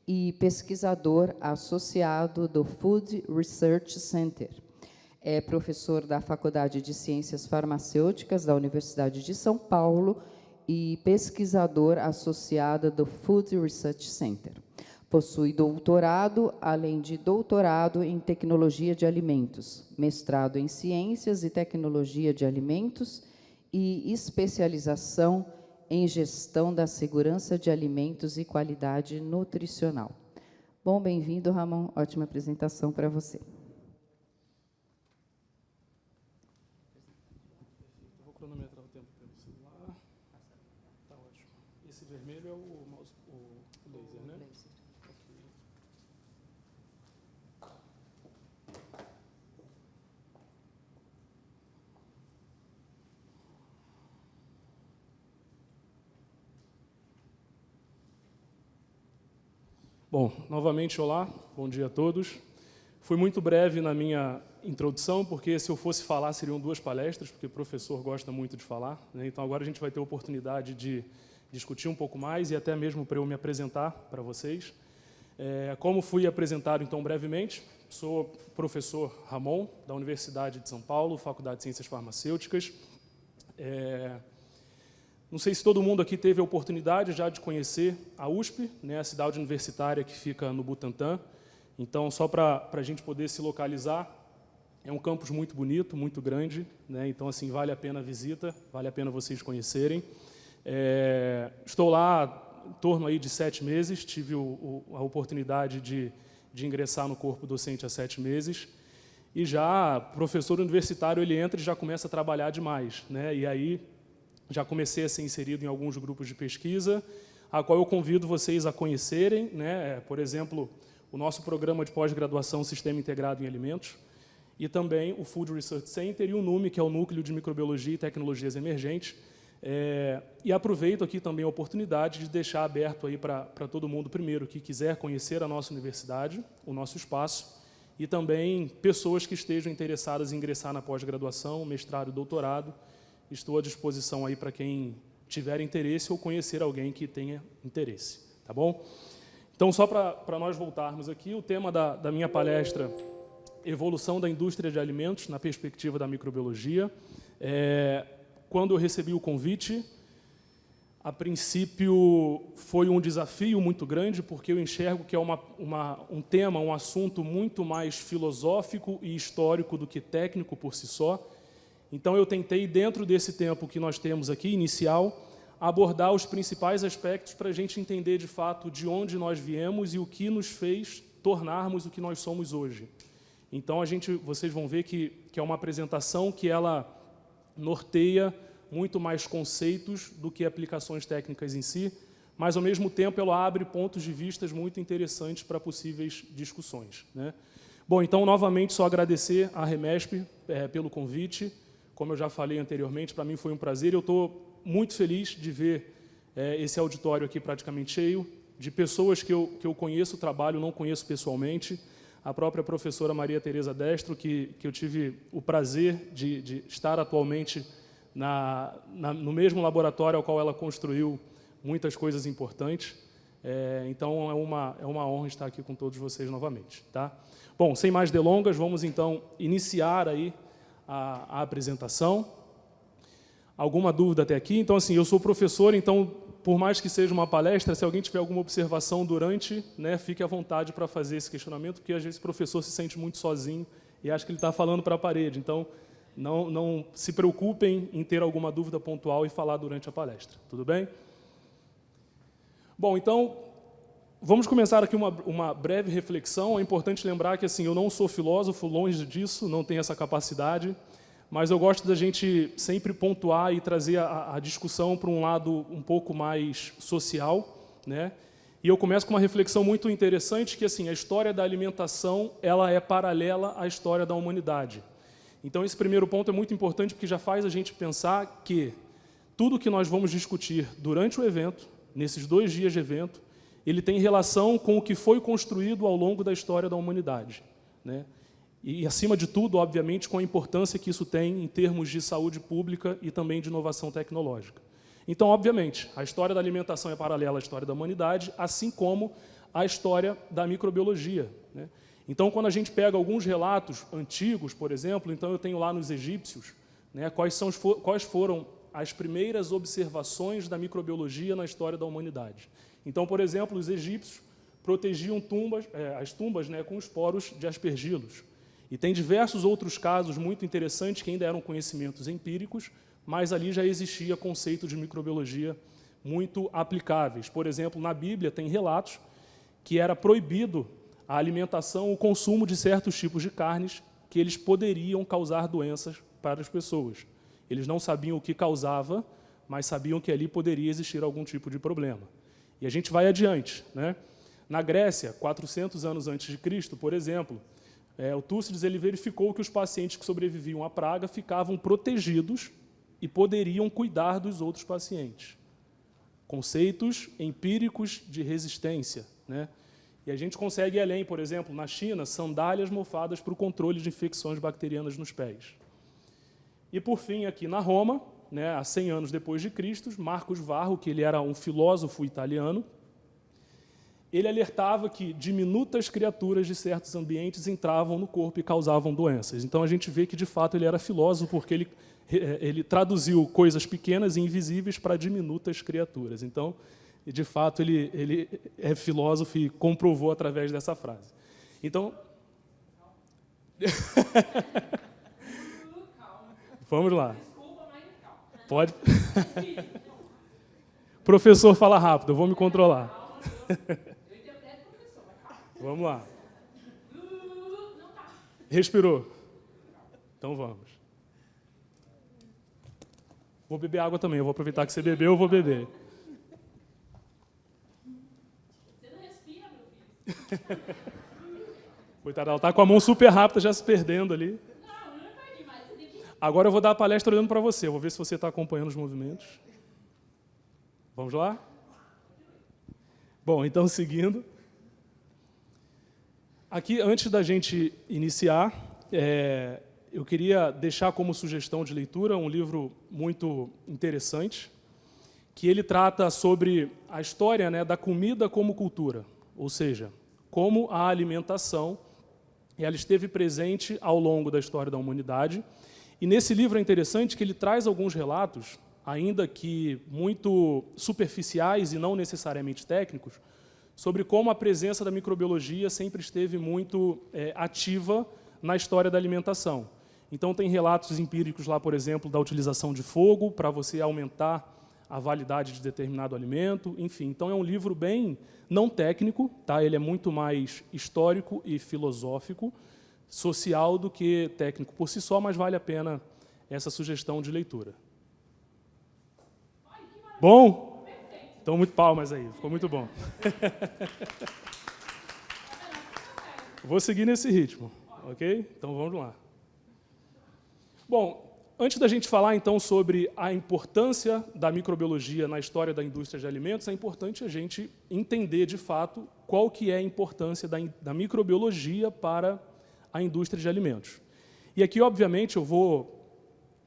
e pesquisador associado do Food Research Center. É professor da Faculdade de Ciências Farmacêuticas da Universidade de São Paulo e pesquisador associado do Food Research Center. Possui doutorado, além de doutorado em Tecnologia de Alimentos, mestrado em Ciências e Tecnologia de Alimentos e especialização em Gestão da Segurança de Alimentos e Qualidade Nutricional. Bom, bem-vindo, Ramon. Ótima apresentação para você. Eu vou cronometrar o tempo pelo celular. Tá ótimo. Esse vermelho é o mouse, o laser, né? Bom, novamente, olá, bom dia a todos. Fui muito breve na minha introdução, porque se eu fosse falar seriam 2 palestras, porque o professor gosta muito de falar, né? Então agora a gente vai ter a oportunidade de discutir um pouco mais e até mesmo para eu me apresentar para vocês. Como fui apresentado então brevemente, sou professor Ramon, da Universidade de São Paulo, Faculdade de Ciências Farmacêuticas. Não sei se todo mundo aqui teve a oportunidade já de conhecer a USP, né, a cidade universitária que fica no Butantã. Então, só para a gente poder se localizar, é um campus muito bonito, muito grande, né, então, assim, vale a pena a visita, vale a pena vocês conhecerem. Estou lá em torno aí de 7 meses, tive a oportunidade de ingressar no corpo docente há 7 meses, e já, professor universitário, ele entra e já começa a trabalhar demais, né, e aí já comecei a ser inserido em alguns grupos de pesquisa, a qual eu convido vocês a conhecerem, né? Por exemplo, o nosso programa de pós-graduação Sistema Integrado em Alimentos, e também o Food Research Center e o NUME, que é o Núcleo de Microbiologia e Tecnologias Emergentes. E aproveito aqui também a oportunidade de deixar aberto aí para todo mundo, primeiro, que quiser conhecer a nossa universidade, o nosso espaço, e também pessoas que estejam interessadas em ingressar na pós-graduação, mestrado e doutorado. Estou à disposição aí para quem tiver interesse ou conhecer alguém que tenha interesse, tá bom? Então, só para nós voltarmos aqui, o tema da minha palestra, Evolução da Indústria de Alimentos na Perspectiva da Microbiologia. Quando eu recebi o convite, a princípio foi um desafio muito grande, porque eu enxergo que é um tema, um assunto muito mais filosófico e histórico do que técnico por si só. Então, eu tentei, dentro desse tempo que nós temos aqui, inicial, abordar os principais aspectos para a gente entender, de fato, de onde nós viemos e o que nos fez tornarmos o que nós somos hoje. Então, vocês vão ver que é uma apresentação que ela norteia muito mais conceitos do que aplicações técnicas em si, mas, ao mesmo tempo, ela abre pontos de vista muito interessantes para possíveis discussões, né? Bom, então, novamente, só agradecer à REMESP pelo convite. Como eu já falei anteriormente, para mim foi um prazer. Eu estou muito feliz de ver esse auditório aqui praticamente cheio, de pessoas que eu conheço o trabalho, não conheço pessoalmente. A própria professora Maria Tereza Destro, que eu tive o prazer de estar atualmente no mesmo laboratório ao qual ela construiu muitas coisas importantes. Então, é uma honra estar aqui com todos vocês novamente. Tá? Bom, sem mais delongas, vamos então iniciar aí a apresentação. Alguma dúvida até aqui? Então, assim, eu sou professor, então, por mais que seja uma palestra, se alguém tiver alguma observação durante, né, fique à vontade para fazer esse questionamento, porque às vezes o professor se sente muito sozinho e acha que ele está falando para a parede. Então, não se preocupem em ter alguma dúvida pontual e falar durante a palestra. Tudo bem? Bom, então, vamos começar aqui uma breve reflexão. É importante lembrar que assim, eu não sou filósofo, longe disso, não tenho essa capacidade, mas eu gosto da gente sempre pontuar e trazer a discussão para um lado um pouco mais social, né? E eu começo com uma reflexão muito interessante, que assim, a história da alimentação ela é paralela à história da humanidade. Então, esse primeiro ponto é muito importante, porque já faz a gente pensar que tudo que nós vamos discutir durante o evento, nesses 2 dias de evento, ele tem relação com o que foi construído ao longo da história da humanidade, né? E, acima de tudo, obviamente, com a importância que isso tem em termos de saúde pública e também de inovação tecnológica. Então, obviamente, a história da alimentação é paralela à história da humanidade, assim como a história da microbiologia, né? Então, quando a gente pega alguns relatos antigos, por exemplo, então eu tenho lá nos egípcios, né, quais foram as primeiras observações da microbiologia na história da humanidade. Então, por exemplo, os egípcios protegiam as tumbas, né, com os poros de aspergilos. E tem diversos outros casos muito interessantes que ainda eram conhecimentos empíricos, mas ali já existia conceito de microbiologia muito aplicáveis. Por exemplo, na Bíblia tem relatos que era proibido a alimentação, o consumo de certos tipos de carnes que eles poderiam causar doenças para as pessoas. Eles não sabiam o que causava, mas sabiam que ali poderia existir algum tipo de problema. E a gente vai adiante, né? Na Grécia, 400 anos antes de Cristo, por exemplo, o Túcides ele verificou que os pacientes que sobreviviam à praga ficavam protegidos e poderiam cuidar dos outros pacientes. Conceitos empíricos de resistência, né? E a gente consegue ir além, por exemplo, na China, sandálias mofadas para o controle de infecções bacterianas nos pés. E, por fim, aqui na Roma, né, há 100 anos depois de Cristo, Marcos Varro, que ele era um filósofo italiano, ele alertava que diminutas criaturas de certos ambientes entravam no corpo e causavam doenças. Então, a gente vê que, de fato, ele era filósofo, porque ele traduziu coisas pequenas e invisíveis para diminutas criaturas. Então, de fato, ele é filósofo e comprovou através dessa frase. Então... Vamos lá. Pode. Professor, fala rápido, eu vou me controlar. Vamos lá. Respirou. Então vamos. Vou beber água também, eu vou aproveitar que você bebeu, eu vou beber. Você não respira, meu filho. Coitada, ela está com a mão super rápida, já se perdendo ali. Agora eu vou dar a palestra olhando para você. Eu vou ver se você está acompanhando os movimentos. Vamos lá? Bom, então, seguindo. Aqui, antes da gente iniciar, eu queria deixar como sugestão de leitura um livro muito interessante, que ele trata sobre a história, né, da comida como cultura, ou seja, como a alimentação ela esteve presente ao longo da história da humanidade. E nesse livro é interessante que ele traz alguns relatos, ainda que muito superficiais e não necessariamente técnicos, sobre como a presença da microbiologia sempre esteve muito ativa na história da alimentação. Então, tem relatos empíricos lá, por exemplo, da utilização de fogo para você aumentar a validade de determinado alimento, enfim. Então, é um livro bem não técnico, tá? Ele é muito mais histórico e filosófico, social do que técnico por si só, mas vale a pena essa sugestão de leitura. Bom? Então, muito palmas aí, ficou muito bom. Vou seguir nesse ritmo, ok? Então, vamos lá. Bom, antes da gente falar, então, sobre a importância da microbiologia na história da indústria de alimentos, é importante a gente entender, de fato, qual que é a importância da microbiologia para a indústria de alimentos. E aqui, obviamente, eu vou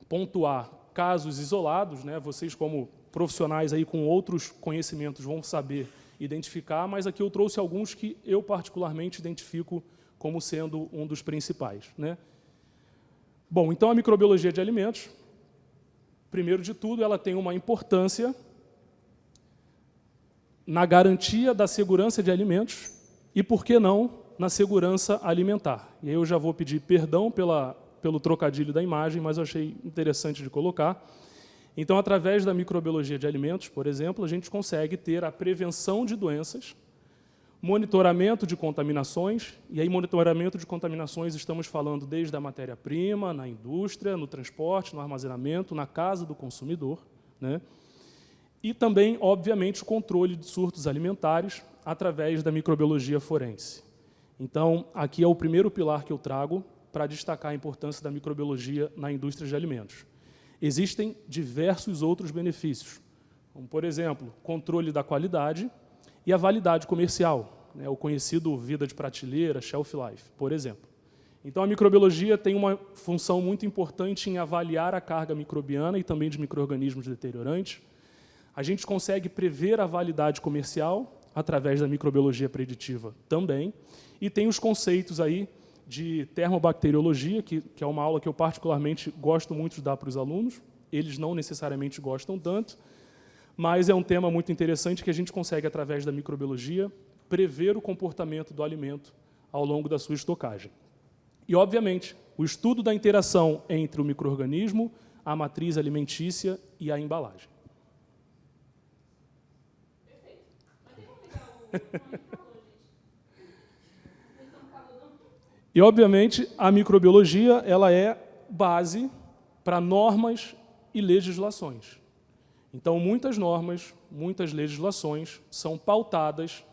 pontuar casos isolados, né? Vocês, como profissionais aí com outros conhecimentos, vão saber identificar, mas aqui eu trouxe alguns que eu particularmente identifico como sendo um dos principais, né? Bom, então a microbiologia de alimentos, primeiro de tudo, ela tem uma importância na garantia da segurança de alimentos e, por que não, na segurança alimentar. E aí eu já vou pedir perdão pelo trocadilho da imagem, mas eu achei interessante de colocar. Então, através da microbiologia de alimentos, por exemplo, a gente consegue ter a prevenção de doenças, monitoramento de contaminações, e aí monitoramento de contaminações estamos falando desde a matéria-prima, na indústria, no transporte, no armazenamento, na casa do consumidor, né? E também, obviamente, o controle de surtos alimentares através da microbiologia forense. Então, aqui é o primeiro pilar que eu trago para destacar a importância da microbiologia na indústria de alimentos. Existem diversos outros benefícios, como, por exemplo, controle da qualidade e a validade comercial, né, o conhecido vida de prateleira, shelf life, por exemplo. Então, a microbiologia tem uma função muito importante em avaliar a carga microbiana e também de micro-organismos deteriorantes. A gente consegue prever a validade comercial através da microbiologia preditiva também, e tem os conceitos aí de termobacteriologia, que é uma aula que eu particularmente gosto muito de dar para os alunos. Eles não necessariamente gostam tanto, mas é um tema muito interessante que a gente consegue, através da microbiologia, prever o comportamento do alimento ao longo da sua estocagem. E, obviamente, o estudo da interação entre o micro-organismo, a matriz alimentícia e a embalagem. E, obviamente, a microbiologia ela é base para normas e legislações. Então, muitas normas, muitas legislações são pautadas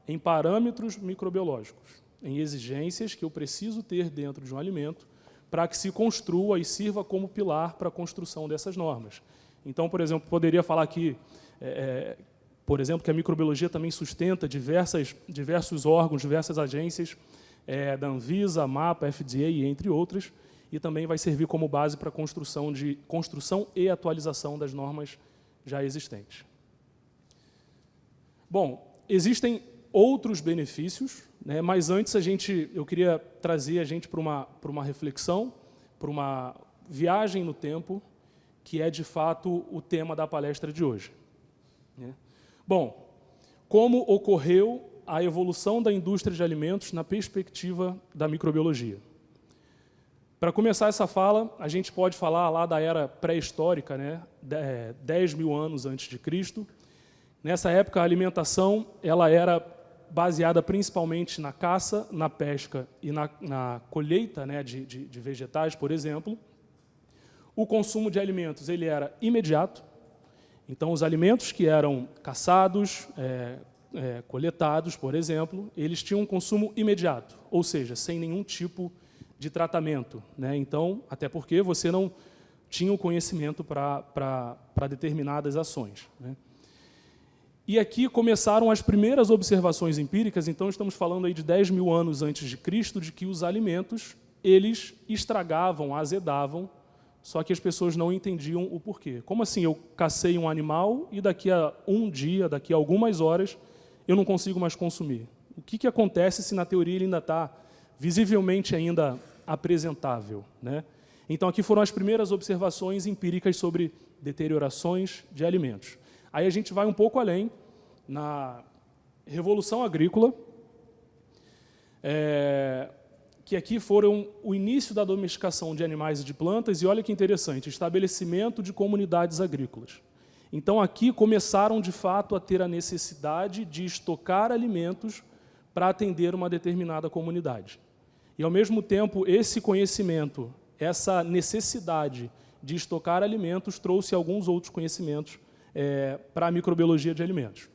em parâmetros microbiológicos, em exigências que eu preciso ter dentro de um alimento para que se construa e sirva como pilar para a construção dessas normas. Então, por exemplo, poderia falar aqui, por exemplo, que a microbiologia também sustenta diversos órgãos, diversas agências, da Anvisa, MAPA, FDA, entre outras, e também vai servir como base para a construção e atualização das normas já existentes. Bom, existem outros benefícios, né, mas antes eu queria trazer a gente para uma reflexão, para uma viagem no tempo, que é, de fato, o tema da palestra de hoje, né? Bom, como ocorreu a evolução da indústria de alimentos na perspectiva da microbiologia? Para começar essa fala, a gente pode falar lá da era pré-histórica, né, 10 mil anos antes de Cristo. Nessa época, a alimentação ela era baseada principalmente na caça, na pesca e na colheita, né, de vegetais, por exemplo. O consumo de alimentos ele era imediato. Então, os alimentos que eram caçados, coletados, por exemplo, eles tinham um consumo imediato, ou seja, sem nenhum tipo de tratamento, né? Então, até porque você não tinha o conhecimento para determinadas ações, né? E aqui começaram as primeiras observações empíricas. Então, estamos falando aí de 10 mil anos antes de Cristo, de que os alimentos eles estragavam, azedavam, só que as pessoas não entendiam o porquê. Como assim eu cacei um animal e daqui a um dia, daqui a algumas horas, eu não consigo mais consumir? O que acontece se, na teoria, ele ainda está visivelmente ainda apresentável, né? Então, aqui foram as primeiras observações empíricas sobre deteriorações de alimentos. Aí a gente vai um pouco além, na Revolução Agrícola, que aqui foram o início da domesticação de animais e de plantas, e olha que interessante, estabelecimento de comunidades agrícolas. Então, aqui começaram, de fato, a ter a necessidade de estocar alimentos para atender uma determinada comunidade. E, ao mesmo tempo, esse conhecimento, essa necessidade de estocar alimentos trouxe alguns outros conhecimentos para a microbiologia de alimentos.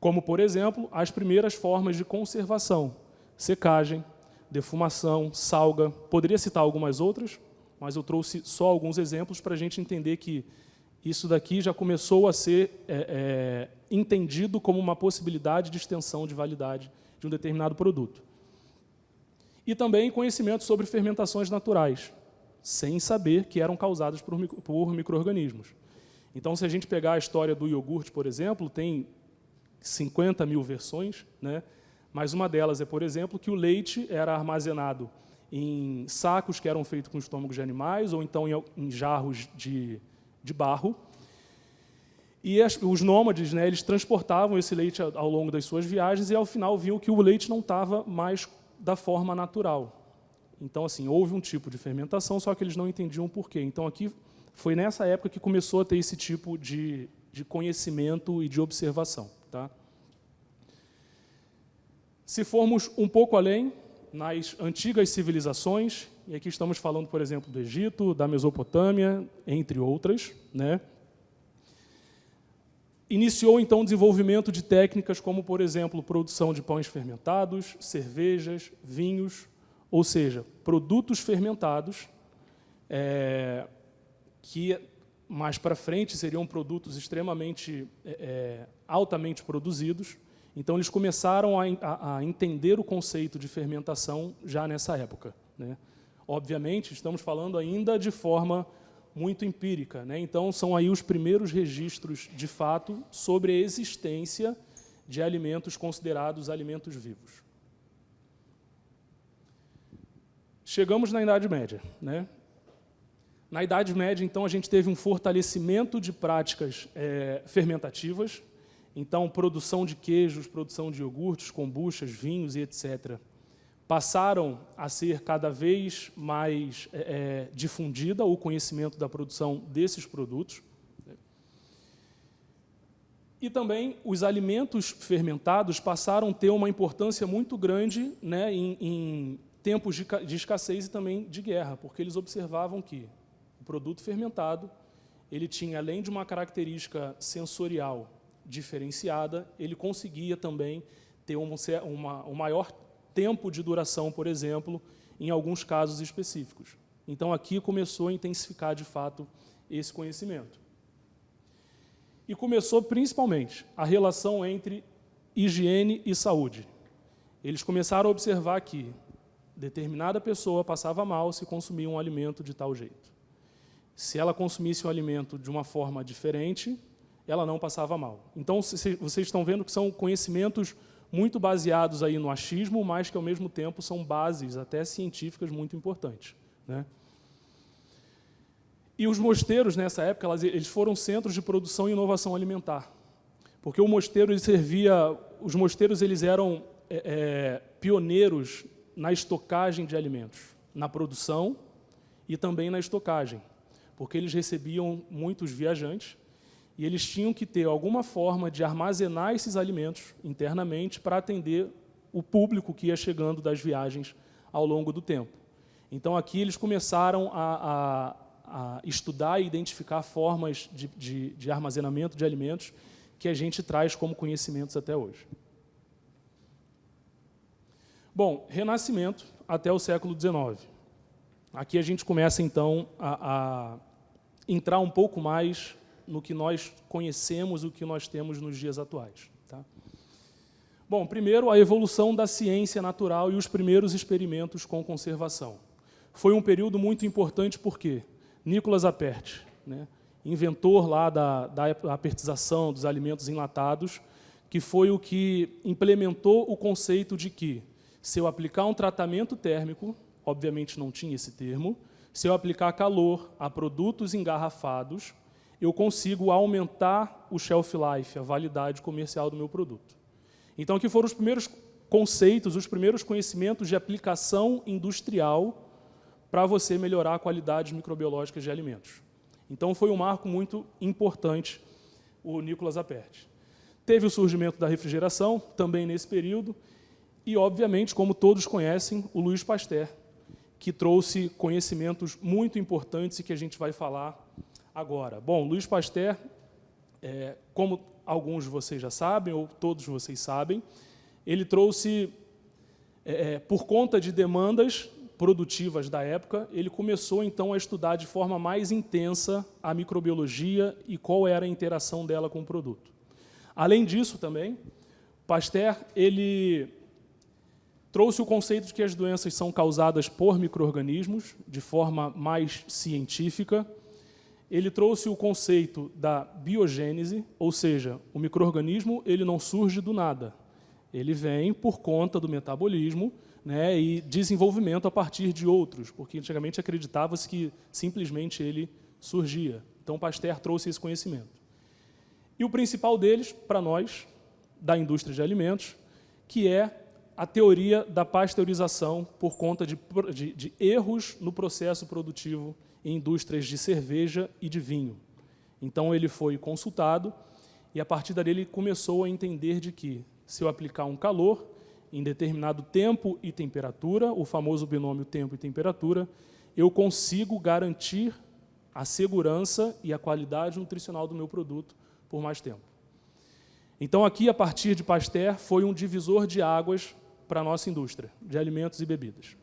Como, por exemplo, as primeiras formas de conservação, secagem, defumação, salga. Poderia citar algumas outras, mas eu trouxe só alguns exemplos para a gente entender que isso daqui já começou a ser entendido como uma possibilidade de extensão de validade de um determinado produto. E também conhecimento sobre fermentações naturais, sem saber que eram causadas por micro-organismos. Então, se a gente pegar a história do iogurte, por exemplo, tem 50 mil versões, né? Mas uma delas é, por exemplo, que o leite era armazenado em sacos que eram feitos com estômagos de animais ou então em jarros de barro. E os nômades, né, eles transportavam esse leite ao longo das suas viagens e, ao final, viam que o leite não estava mais da forma natural. Então, assim, houve um tipo de fermentação, só que eles não entendiam o porquê. Então, aqui foi nessa época que começou a ter esse tipo de conhecimento e de observação. Tá? Se formos um pouco além, nas antigas civilizações, e aqui estamos falando, por exemplo, do Egito, da Mesopotâmia, entre outras, né? Iniciou, então, o desenvolvimento de técnicas como, por exemplo, produção de pães fermentados, cervejas, vinhos, ou seja, produtos fermentados, que mais para frente seriam produtos extremamente, altamente produzidos. Então, eles começaram a entender o conceito de fermentação já nessa época, né? Obviamente, estamos falando ainda de forma muito empírica, né? Então, são aí os primeiros registros, de fato, sobre a existência de alimentos considerados alimentos vivos. Chegamos na Idade Média, né? Na Idade Média, então, a gente teve um fortalecimento de práticas fermentativas. Então, produção de queijos, produção de iogurtes, kombuchas, vinhos e etc. passaram a ser cada vez mais difundida o conhecimento da produção desses produtos. E também os alimentos fermentados passaram a ter uma importância muito grande, né, em tempos de escassez e também de guerra, porque eles observavam que o produto fermentado ele tinha, além de uma característica sensorial diferenciada, ele conseguia também ter um maior tempo de duração, por exemplo, em alguns casos específicos. Então, aqui começou a intensificar, de fato, esse conhecimento. E começou, principalmente, a relação entre higiene e saúde. Eles começaram a observar que determinada pessoa passava mal se consumia um alimento de tal jeito. Se ela consumisse um alimento de uma forma diferente, ela não passava mal. Então, vocês estão vendo que são conhecimentos muito baseados aí no achismo, mas que, ao mesmo tempo, são bases até científicas muito importantes, né? E os mosteiros, nessa época, eles foram centros de produção e inovação alimentar. Porque o mosteiro os mosteiros eles eram pioneiros na estocagem de alimentos, na produção e também na estocagem, porque eles recebiam muitos viajantes, e eles tinham que ter alguma forma de armazenar esses alimentos internamente para atender o público que ia chegando das viagens ao longo do tempo. Então, aqui eles começaram a estudar e identificar formas de armazenamento de alimentos que a gente traz como conhecimentos até hoje. Bom, Renascimento até o século XIX. Aqui a gente começa, então, a entrar um pouco mais no que nós conhecemos, o que nós temos nos dias atuais. Tá? Bom, primeiro, a evolução da ciência natural e os primeiros experimentos com conservação. Foi um período muito importante porque Nicolas Appert, né, inventor lá da apertização dos alimentos enlatados, que foi o que implementou o conceito de que, se eu aplicar um tratamento térmico, obviamente não tinha esse termo, se eu aplicar calor a produtos engarrafados, eu consigo aumentar o shelf life, a validade comercial do meu produto. Então, aqui foram os primeiros conceitos, os primeiros conhecimentos de aplicação industrial para você melhorar a qualidade microbiológica de alimentos. Então, foi um marco muito importante, o Nicolas Appert. Teve o surgimento da refrigeração, também nesse período, e, obviamente, como todos conhecem, o Louis Pasteur, que trouxe conhecimentos muito importantes e que a gente vai falar agora. Bom, Louis Pasteur, como alguns de vocês já sabem, ou todos vocês sabem, ele trouxe, por conta de demandas produtivas da época, ele começou, então, a estudar de forma mais intensa a microbiologia e qual era a interação dela com o produto. Além disso, também, Pasteur, ele trouxe o conceito de que as doenças são causadas por micro-organismos, de forma mais científica. ele trouxe o conceito da biogênese, ou seja, o micro-organismo ele não surge do nada. Ele vem por conta do metabolismo, né, e desenvolvimento a partir de outros, porque antigamente acreditava-se que simplesmente ele surgia. Então, Pasteur trouxe esse conhecimento. E o principal deles, para nós, da indústria de alimentos, que é a teoria da pasteurização por conta de erros no processo produtivo em indústrias de cerveja e de vinho. Então, ele foi consultado e, a partir dali, ele começou a entender de que, se eu aplicar um calor em determinado tempo e temperatura, o famoso binômio tempo e temperatura, eu consigo garantir a segurança e a qualidade nutricional do meu produto por mais tempo. Então, aqui, a partir de Pasteur, foi um divisor de águas para a nossa indústria de alimentos e bebidas.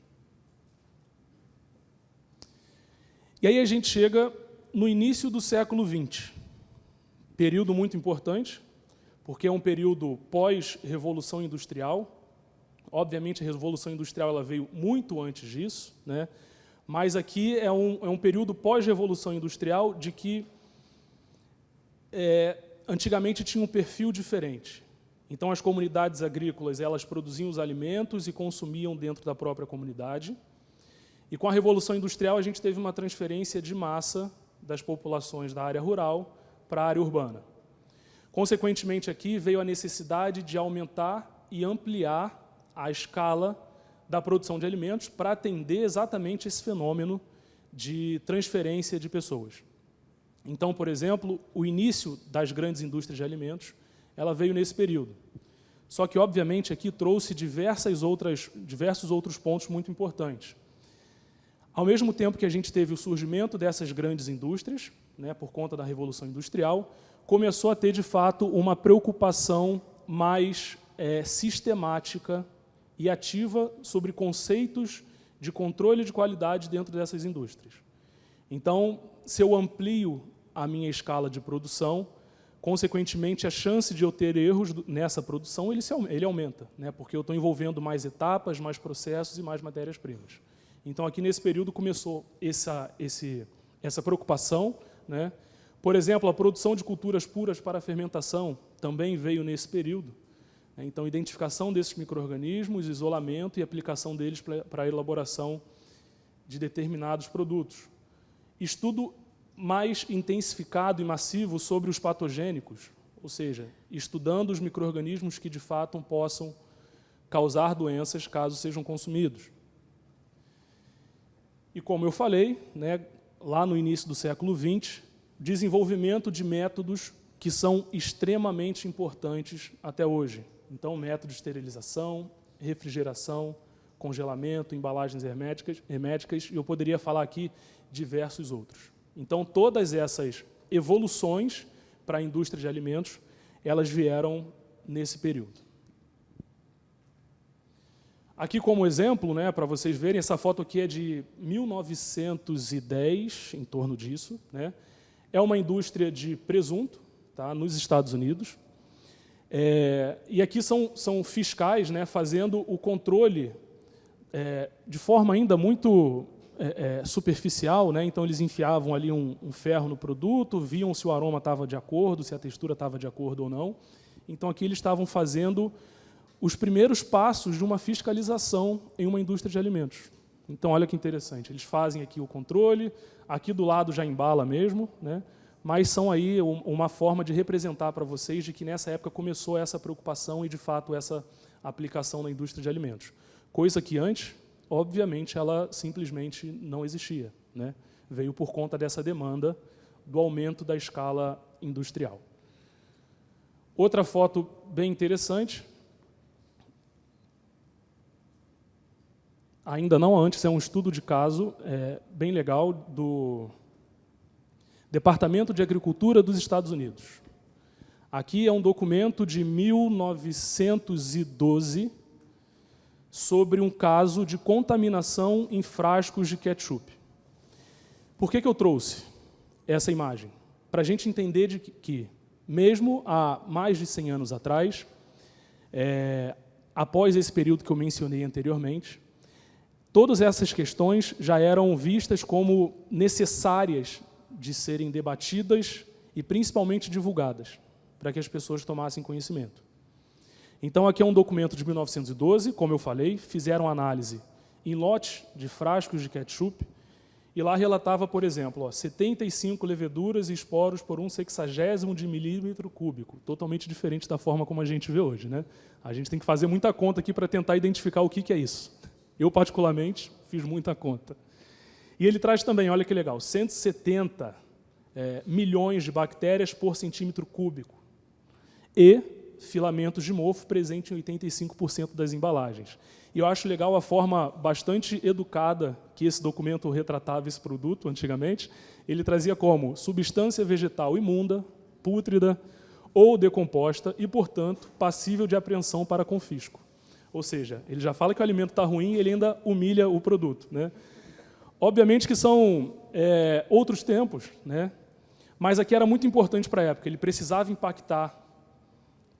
E aí a gente chega no início do século XX, período muito importante, porque é um período pós-revolução industrial. Obviamente, a revolução industrial ela veio muito antes disso, né? Mas aqui é um período pós-revolução industrial de que antigamente tinha um perfil diferente. Então, as comunidades agrícolas elas produziam os alimentos e consumiam dentro da própria comunidade. E com a Revolução Industrial, a gente teve uma transferência de massa das populações da área rural para a área urbana. Consequentemente, aqui veio a necessidade de aumentar e ampliar a escala da produção de alimentos para atender exatamente esse fenômeno de transferência de pessoas. Então, por exemplo, o início das grandes indústrias de alimentos, ela veio nesse período. Só que, obviamente, aqui trouxe diversos outros pontos muito importantes. Ao mesmo tempo que a gente teve o surgimento dessas grandes indústrias, né, por conta da Revolução Industrial, começou a ter, de fato, uma preocupação mais sistemática e ativa sobre conceitos de controle de qualidade dentro dessas indústrias. Então, se eu amplio a minha escala de produção, consequentemente, a chance de eu ter erros nessa produção ele aumenta, né, porque eu estou envolvendo mais etapas, mais processos e mais matérias-primas. Então, aqui nesse período começou essa preocupação, né? Por exemplo, a produção de culturas puras para fermentação também veio nesse período. Então, identificação desses micro-organismos, isolamento e aplicação deles para a elaboração de determinados produtos. Estudo mais intensificado e massivo sobre os patogênicos, ou seja, estudando os micro-organismos que, de fato, possam causar doenças caso sejam consumidos. E, como eu falei, né, lá no início do século XX, desenvolvimento de métodos que são extremamente importantes até hoje. Então, métodos de esterilização, refrigeração, congelamento, embalagens herméticas, e eu poderia falar aqui diversos outros. Então, todas essas evoluções para a indústria de alimentos, elas vieram nesse período. Aqui como exemplo, né, para vocês verem, essa foto aqui é de 1910, em torno disso, né? É uma indústria de presunto, tá, nos Estados Unidos. E aqui são fiscais, né, fazendo o controle de forma ainda muito superficial, né? Então eles enfiavam ali um ferro no produto, viam se o aroma estava de acordo, se a textura estava de acordo ou não. Então aqui eles estavam fazendo os primeiros passos de uma fiscalização em uma indústria de alimentos. Então, olha que interessante, eles fazem aqui o controle, aqui do lado já embala mesmo, né? Mas são aí uma forma de representar para vocês de que nessa época começou essa preocupação e, de fato, essa aplicação na indústria de alimentos. Coisa que antes, obviamente, ela simplesmente não existia, né? Veio por conta dessa demanda do aumento da escala industrial. Outra foto bem interessante, ainda não antes, é um estudo de caso bem legal do Departamento de Agricultura dos Estados Unidos. Aqui é um documento de 1912 sobre um caso de contaminação em frascos de ketchup. Por que eu trouxe essa imagem? Para a gente entender de que, mesmo há mais de 100 anos atrás, após esse período que eu mencionei anteriormente, todas essas questões já eram vistas como necessárias de serem debatidas e principalmente divulgadas, para que as pessoas tomassem conhecimento. Então, aqui é um documento de 1912, como eu falei, fizeram análise em lotes de frascos de ketchup, e lá relatava, por exemplo, 75 leveduras e esporos por 1/60 de milímetro cúbico, totalmente diferente da forma como a gente vê hoje, né? A gente tem que fazer muita conta aqui para tentar identificar o que é isso. Eu, particularmente, fiz muita conta. E ele traz também, olha que legal, 170 milhões de bactérias por centímetro cúbico e filamentos de mofo presentes em 85% das embalagens. E eu acho legal a forma bastante educada que esse documento retratava esse produto antigamente. Ele trazia como substância vegetal imunda, pútrida ou decomposta e, portanto, passível de apreensão para confisco. Ou seja, ele já fala que o alimento está ruim e ele ainda humilha o produto, né? Obviamente que são outros tempos, né? Mas aqui era muito importante para a época. Ele precisava impactar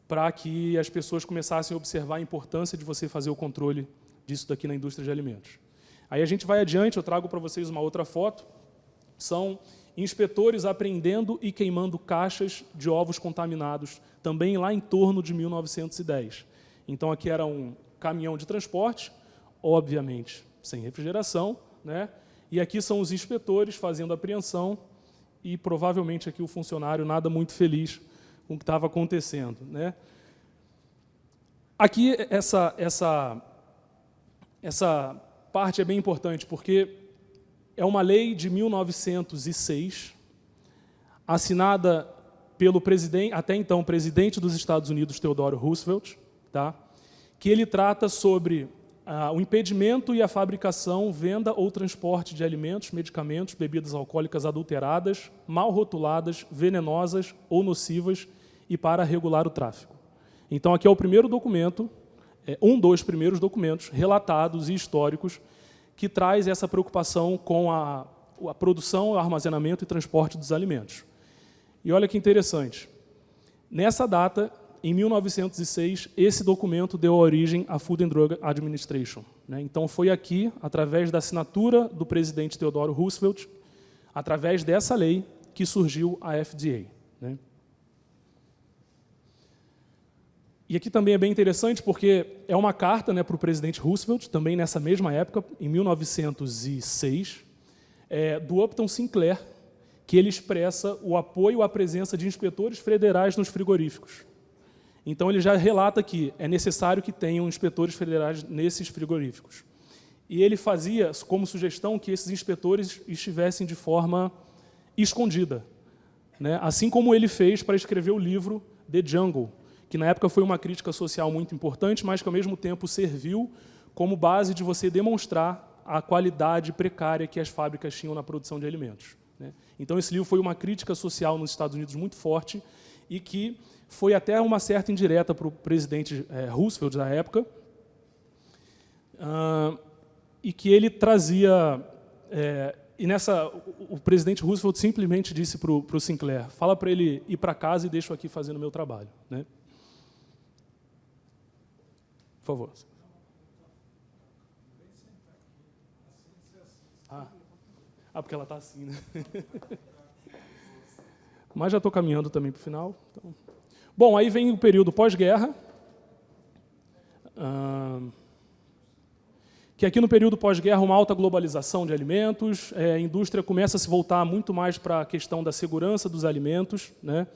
para que as pessoas começassem a observar a importância de você fazer o controle disso daqui na indústria de alimentos. Aí a gente vai adiante, eu trago para vocês uma outra foto. São inspetores apreendendo e queimando caixas de ovos contaminados, também lá em torno de 1910. Então, aqui era um caminhão de transporte, obviamente sem refrigeração, né? E aqui são os inspetores fazendo a apreensão e, provavelmente, aqui o funcionário nada muito feliz com o que estava acontecendo, né? Aqui, essa parte é bem importante, porque é uma lei de 1906, assinada pelo presidente, até então, presidente dos Estados Unidos, Theodore Roosevelt, tá? Que ele trata sobre o impedimento e a fabricação, venda ou transporte de alimentos, medicamentos, bebidas alcoólicas adulteradas, mal rotuladas, venenosas ou nocivas e para regular o tráfico. Então, aqui é o primeiro documento, um dos primeiros documentos relatados e históricos que traz essa preocupação com a produção, o armazenamento e transporte dos alimentos. E olha que interessante, nessa data, em 1906, esse documento deu origem à Food and Drug Administration, né? Então, foi aqui, através da assinatura do presidente Theodore Roosevelt, através dessa lei, que surgiu a FDA, né? E aqui também é bem interessante, porque é uma carta, né, para o presidente Roosevelt, também nessa mesma época, em 1906, do Upton Sinclair, que ele expressa o apoio à presença de inspetores federais nos frigoríficos. Então, ele já relata que é necessário que tenham inspetores federais nesses frigoríficos. E ele fazia como sugestão que esses inspetores estivessem de forma escondida, né? Assim como ele fez para escrever o livro The Jungle, que na época foi uma crítica social muito importante, mas que ao mesmo tempo serviu como base de você demonstrar a qualidade precária que as fábricas tinham na produção de alimentos, né? Então, esse livro foi uma crítica social nos Estados Unidos muito forte e que foi até uma certa indireta para o presidente Roosevelt da época, e que ele trazia... o presidente Roosevelt simplesmente disse para o Sinclair, fala para ele ir para casa e deixo aqui fazendo o meu trabalho, né? Por favor. Porque ela está assim, né? Mas já estou caminhando também para o final. Então. Bom, aí vem o período pós-guerra, que aqui no período pós-guerra uma alta globalização de alimentos, a indústria começa a se voltar muito mais para a questão da segurança dos alimentos, né?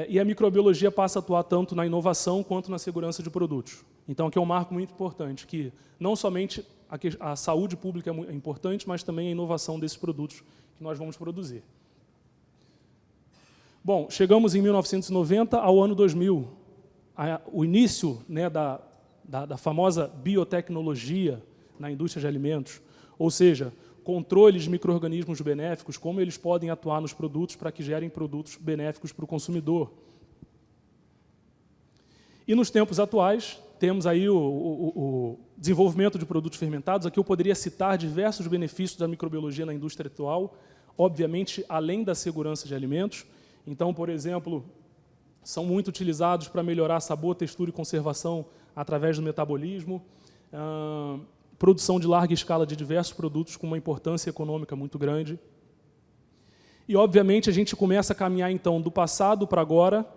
E a microbiologia passa a atuar tanto na inovação quanto na segurança de produtos. Então, aqui é um marco muito importante, que não somente a saúde pública é importante, mas também a inovação desses produtos que nós vamos produzir. Bom, chegamos em 1990 ao ano 2000, o início, né, da famosa biotecnologia na indústria de alimentos, ou seja, controle de micro-organismos benéficos, como eles podem atuar nos produtos para que gerem produtos benéficos para o consumidor. E nos tempos atuais, temos aí o desenvolvimento de produtos fermentados. Aqui eu poderia citar diversos benefícios da microbiologia na indústria atual, obviamente, além da segurança de alimentos. Então, por exemplo, são muito utilizados para melhorar sabor, textura e conservação através do metabolismo, produção de larga escala de diversos produtos com uma importância econômica muito grande. E, obviamente, a gente começa a caminhar, então, do passado para agora.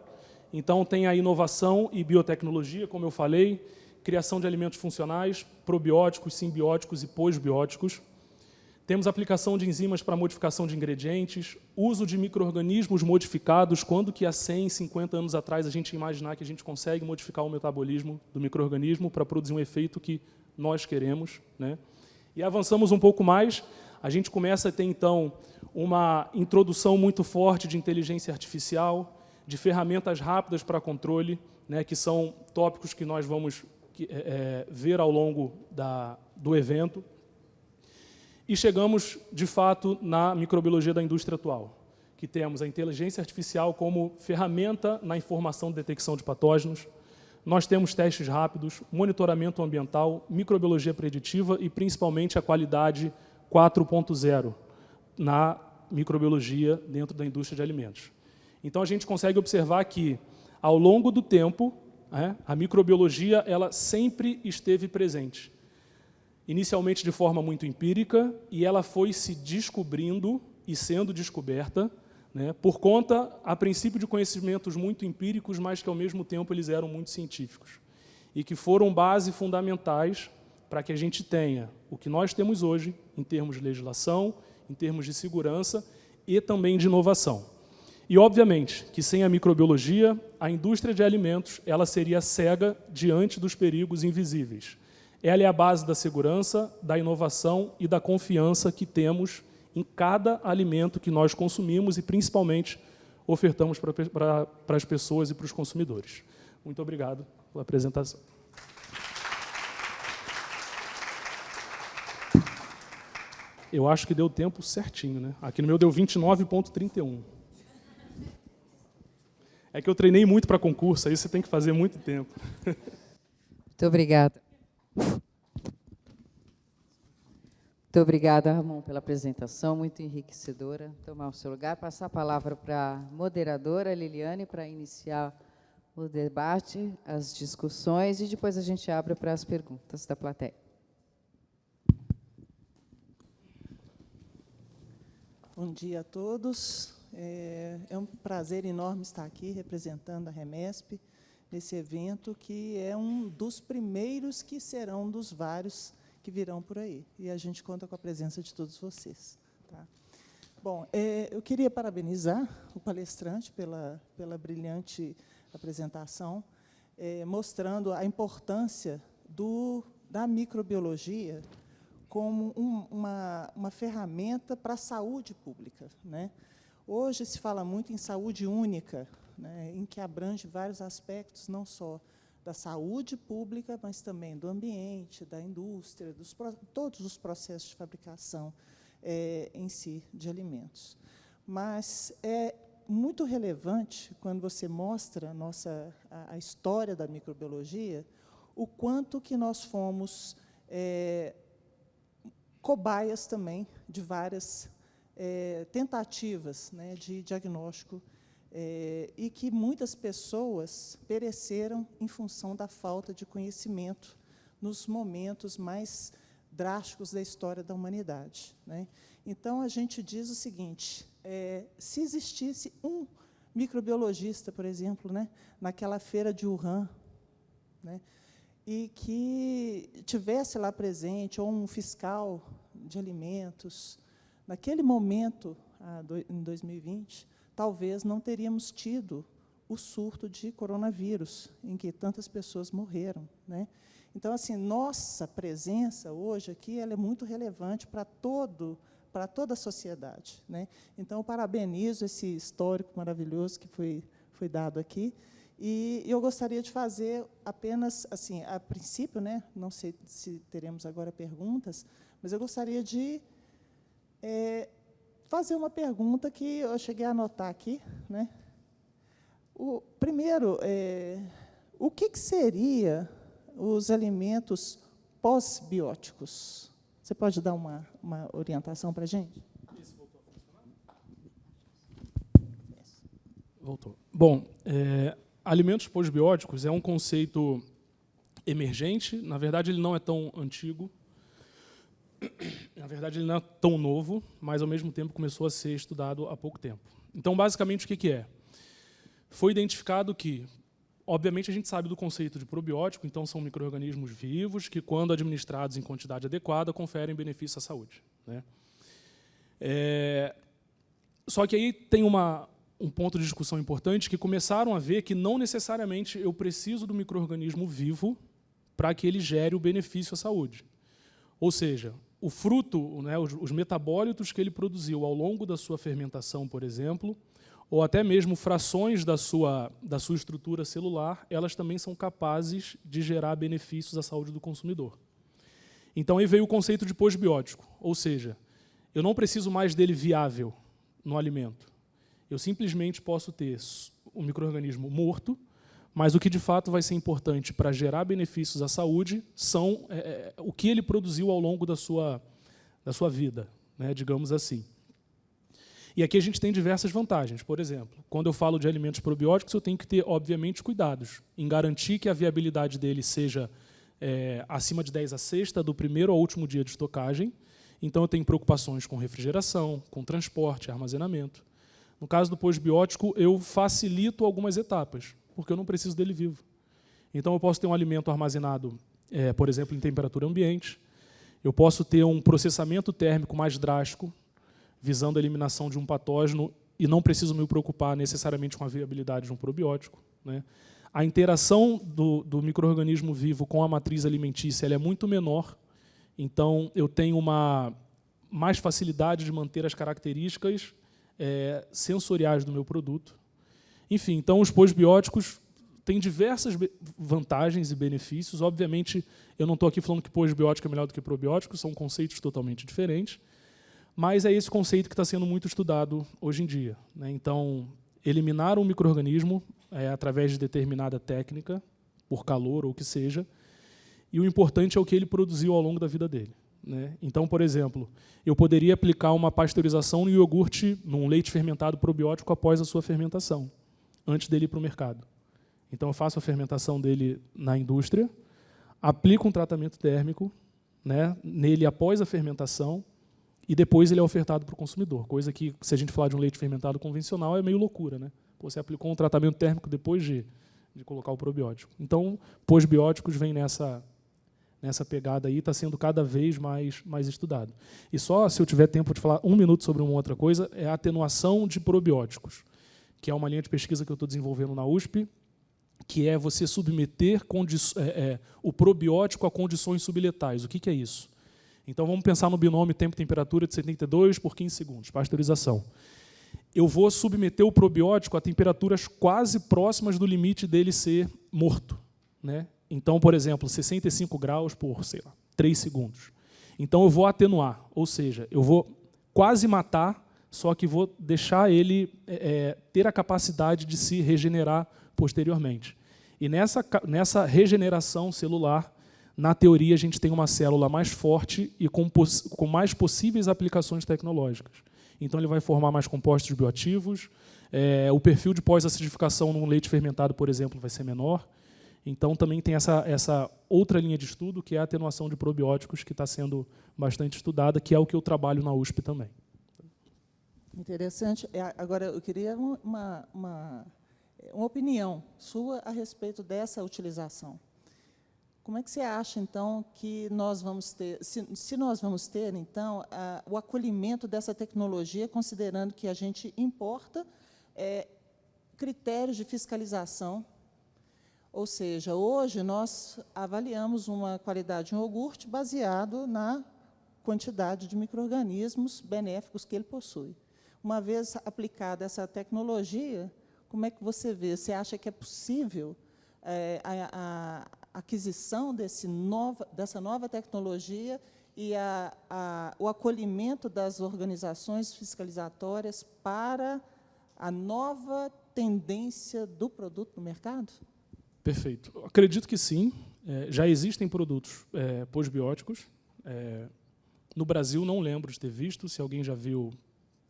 Então, tem a inovação e biotecnologia, como eu falei, criação de alimentos funcionais, probióticos, simbióticos e pós-bióticos. Temos aplicação de enzimas para modificação de ingredientes, uso de micro-organismos modificados, quando que há 100, 50 anos atrás a gente ia imaginar que a gente consegue modificar o metabolismo do micro-organismo para produzir um efeito que nós queremos, né? E avançamos um pouco mais, a gente começa a ter, então, uma introdução muito forte de inteligência artificial, de ferramentas rápidas para controle, né, que são tópicos que nós vamos ver ao longo do evento. E chegamos, de fato, na microbiologia da indústria atual, que temos a inteligência artificial como ferramenta na informação de detecção de patógenos. Nós temos testes rápidos, monitoramento ambiental, microbiologia preditiva e, principalmente, a qualidade 4.0 na microbiologia dentro da indústria de alimentos. Então, a gente consegue observar que, ao longo do tempo, a microbiologia ela sempre esteve presente. Inicialmente de forma muito empírica, e ela foi se descobrindo e sendo descoberta, né, por conta, a princípio, de conhecimentos muito empíricos, mas que, ao mesmo tempo, eles eram muito científicos. E que foram base fundamentais para que a gente tenha o que nós temos hoje, em termos de legislação, em termos de segurança e também de inovação. E, obviamente, que sem a microbiologia, a indústria de alimentos ela seria cega diante dos perigos invisíveis. Ela é a base da segurança, da inovação e da confiança que temos em cada alimento que nós consumimos e, principalmente, ofertamos para as pessoas e para os consumidores. Muito obrigado pela apresentação. Eu acho que deu tempo certinho, né? Aqui no meu deu 29,31. É que eu treinei muito para concurso, aí você tem que fazer muito tempo. Muito obrigada. Muito obrigada, Ramon, pela apresentação, muito enriquecedora. Tomar o seu lugar, passar a palavra para a moderadora Liliane para iniciar o debate, as discussões, e depois a gente abre para as perguntas da plateia. Bom dia a todos. É um prazer enorme estar aqui representando a REMESP nesse evento, que é um dos primeiros que serão dos vários que virão por aí. E a gente conta com a presença de todos vocês. Tá? Bom, eu queria parabenizar o palestrante pela brilhante apresentação, mostrando a importância da microbiologia como uma ferramenta para a saúde pública, né? Hoje se fala muito em saúde única, né, em que abrange vários aspectos, não só da saúde pública, mas também do ambiente, da indústria, todos os processos de fabricação em si de alimentos. Mas é muito relevante, quando você mostra a história da microbiologia, o quanto que nós fomos cobaias também de várias tentativas, né, de diagnóstico, e que muitas pessoas pereceram em função da falta de conhecimento nos momentos mais drásticos da história da humanidade, né? Então, a gente diz o seguinte, se existisse um microbiologista, por exemplo, né, naquela feira de Wuhan, né, e que tivesse lá presente, ou um fiscal de alimentos, naquele momento, em 2020, talvez não teríamos tido o surto de coronavírus, em que tantas pessoas morreram, né? Então, assim, nossa presença hoje aqui ela é muito relevante para toda a sociedade, né? Então, eu parabenizo esse histórico maravilhoso que foi dado aqui, e eu gostaria de fazer apenas, assim, a princípio, né, não sei se teremos agora perguntas, mas eu gostaria de fazer uma pergunta que eu cheguei a anotar aqui, né? Primeiro, o que seria os alimentos pós-bióticos? Você pode dar uma orientação para a gente? Isso, voltou a funcionar? Voltou. Bom, alimentos pós-bióticos é um conceito emergente, na verdade, ele não é tão antigo. Na verdade, ele não é tão novo, mas, ao mesmo tempo, começou a ser estudado há pouco tempo. Então, basicamente, o que é? Foi identificado que, obviamente, a gente sabe do conceito de probiótico, então são micro-organismos vivos que, quando administrados em quantidade adequada, conferem benefício à saúde, né? Só que aí tem um ponto de discussão importante, que começaram a ver que não necessariamente eu preciso do micro-organismo vivo para que ele gere o benefício à saúde. Ou seja, o fruto, né, os metabólitos que ele produziu ao longo da sua fermentação, por exemplo, ou até mesmo frações da sua estrutura celular, elas também são capazes de gerar benefícios à saúde do consumidor. Então, aí veio o conceito de pós-biótico, ou seja, eu não preciso mais dele viável no alimento. Eu simplesmente posso ter um micro-organismo morto, mas o que de fato vai ser importante para gerar benefícios à saúde são o que ele produziu ao longo da sua vida, né, digamos assim. E aqui a gente tem diversas vantagens. Por exemplo, quando eu falo de alimentos probióticos, eu tenho que ter, obviamente, cuidados em garantir que a viabilidade dele seja acima de 10/6 do primeiro ao último dia de estocagem. Então, eu tenho preocupações com refrigeração, com transporte, armazenamento. No caso do pós-biótico, eu facilito algumas etapas, porque eu não preciso dele vivo. Então, eu posso ter um alimento armazenado, por exemplo, em temperatura ambiente. Eu posso ter um processamento térmico mais drástico, visando a eliminação de um patógeno, e não preciso me preocupar necessariamente com a viabilidade de um probiótico, né? A interação do micro-organismo vivo com a matriz alimentícia ela é muito menor, então eu tenho mais facilidade de manter as características sensoriais do meu produto. Enfim, então os pós-bióticos têm diversas vantagens e benefícios. Obviamente, eu não estou aqui falando que pós-biótico é melhor do que probiótico, são conceitos totalmente diferentes, mas é esse conceito que está sendo muito estudado hoje em dia, né? Então, eliminar um micro-organismo através de determinada técnica, por calor ou o que seja, e o importante é o que ele produziu ao longo da vida dele, né? Então, por exemplo, eu poderia aplicar uma pasteurização no iogurte, num leite fermentado probiótico após a sua fermentação, antes dele ir para o mercado. Então, eu faço a fermentação dele na indústria, aplico um tratamento térmico, né, nele após a fermentação, e depois ele é ofertado para o consumidor, coisa que, se a gente falar de um leite fermentado convencional, é meio loucura, né? Você aplicou um tratamento térmico depois de colocar o probiótico. Então, pós-bióticos vem nessa pegada aí, está sendo cada vez mais estudado. E só, se eu tiver tempo de falar 1 minuto sobre uma outra coisa, é a atenuação de probióticos, que é uma linha de pesquisa que eu estou desenvolvendo na USP, que é você submeter o probiótico a condições subletais. O que é isso? Então, vamos pensar no binômio tempo-temperatura de 72 por 15 segundos, pasteurização. Eu vou submeter o probiótico a temperaturas quase próximas do limite dele ser morto, né? Então, por exemplo, 65 graus por, 3 segundos. Então, eu vou atenuar, ou seja, eu vou quase matar, só que vou deixar ele ter a capacidade de se regenerar posteriormente. E nessa regeneração celular, na teoria, a gente tem uma célula mais forte e com mais possíveis aplicações tecnológicas. Então, ele vai formar mais compostos bioativos, o perfil de pós-acidificação num leite fermentado, por exemplo, vai ser menor. Então, também tem essa outra linha de estudo, que é a atenuação de probióticos, que está sendo bastante estudada, que é o que eu trabalho na USP também. Interessante. Agora, eu queria uma opinião sua a respeito dessa utilização. Como é que você acha, então, que nós vamos ter, se nós vamos ter, então, o acolhimento dessa tecnologia, considerando que a gente importa critérios de fiscalização? Ou seja, hoje nós avaliamos uma qualidade de um iogurte baseado na quantidade de micro-organismos benéficos que ele possui. Uma vez aplicada essa tecnologia, como é que você vê? Você acha que é possível a aquisição dessa nova tecnologia e o acolhimento das organizações fiscalizatórias para a nova tendência do produto no mercado? Perfeito. Acredito que sim. Já existem produtos pós-bióticos. No Brasil, não lembro de ter visto. Se alguém já viu,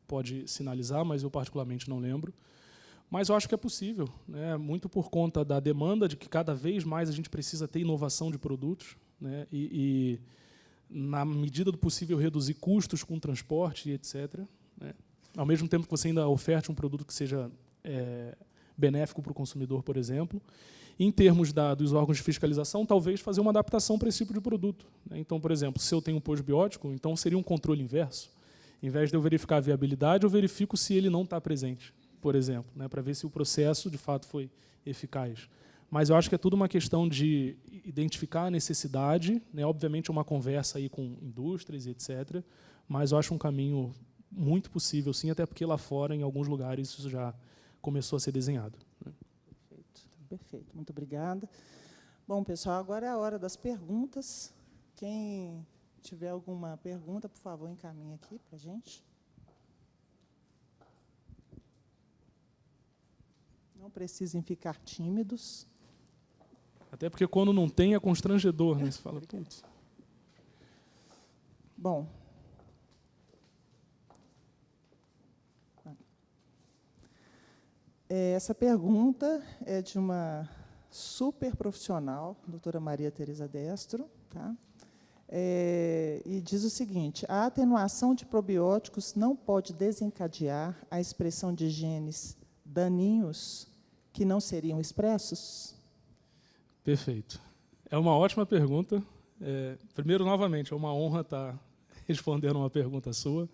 pode sinalizar, mas eu particularmente não lembro. Mas eu acho que é possível, né? Muito por conta da demanda de que cada vez mais a gente precisa ter inovação de produtos, né? E na medida do possível, reduzir custos com transporte e etc., né? Ao mesmo tempo que você ainda oferte um produto que seja benéfico para o consumidor, por exemplo. Em termos dos órgãos de fiscalização, talvez fazer uma adaptação para esse tipo de produto, né? Então, por exemplo, se eu tenho um pós-biótico, então seria um controle inverso. Em vez de eu verificar a viabilidade, eu verifico se ele não está presente, por exemplo, né? Para ver se o processo, de fato, foi eficaz. Mas eu acho que é tudo uma questão de identificar a necessidade, né? Obviamente, uma conversa aí com indústrias e etc., mas eu acho um caminho muito possível, sim, até porque lá fora, em alguns lugares, isso já começou a ser desenhado, né? Perfeito, muito obrigada. Bom, pessoal, agora é a hora das perguntas. Quem tiver alguma pergunta, por favor, encaminhe aqui para a gente. Não precisem ficar tímidos. Até porque quando não tem é constrangedor, né? Você fala, putz. Bom. Essa pergunta é de uma super profissional, doutora Maria Tereza Destro, tá? E diz o seguinte: a atenuação de probióticos não pode desencadear a expressão de genes daninhos que não seriam expressos? Perfeito. É uma ótima pergunta. Primeiro, novamente, é uma honra estar respondendo uma pergunta sua.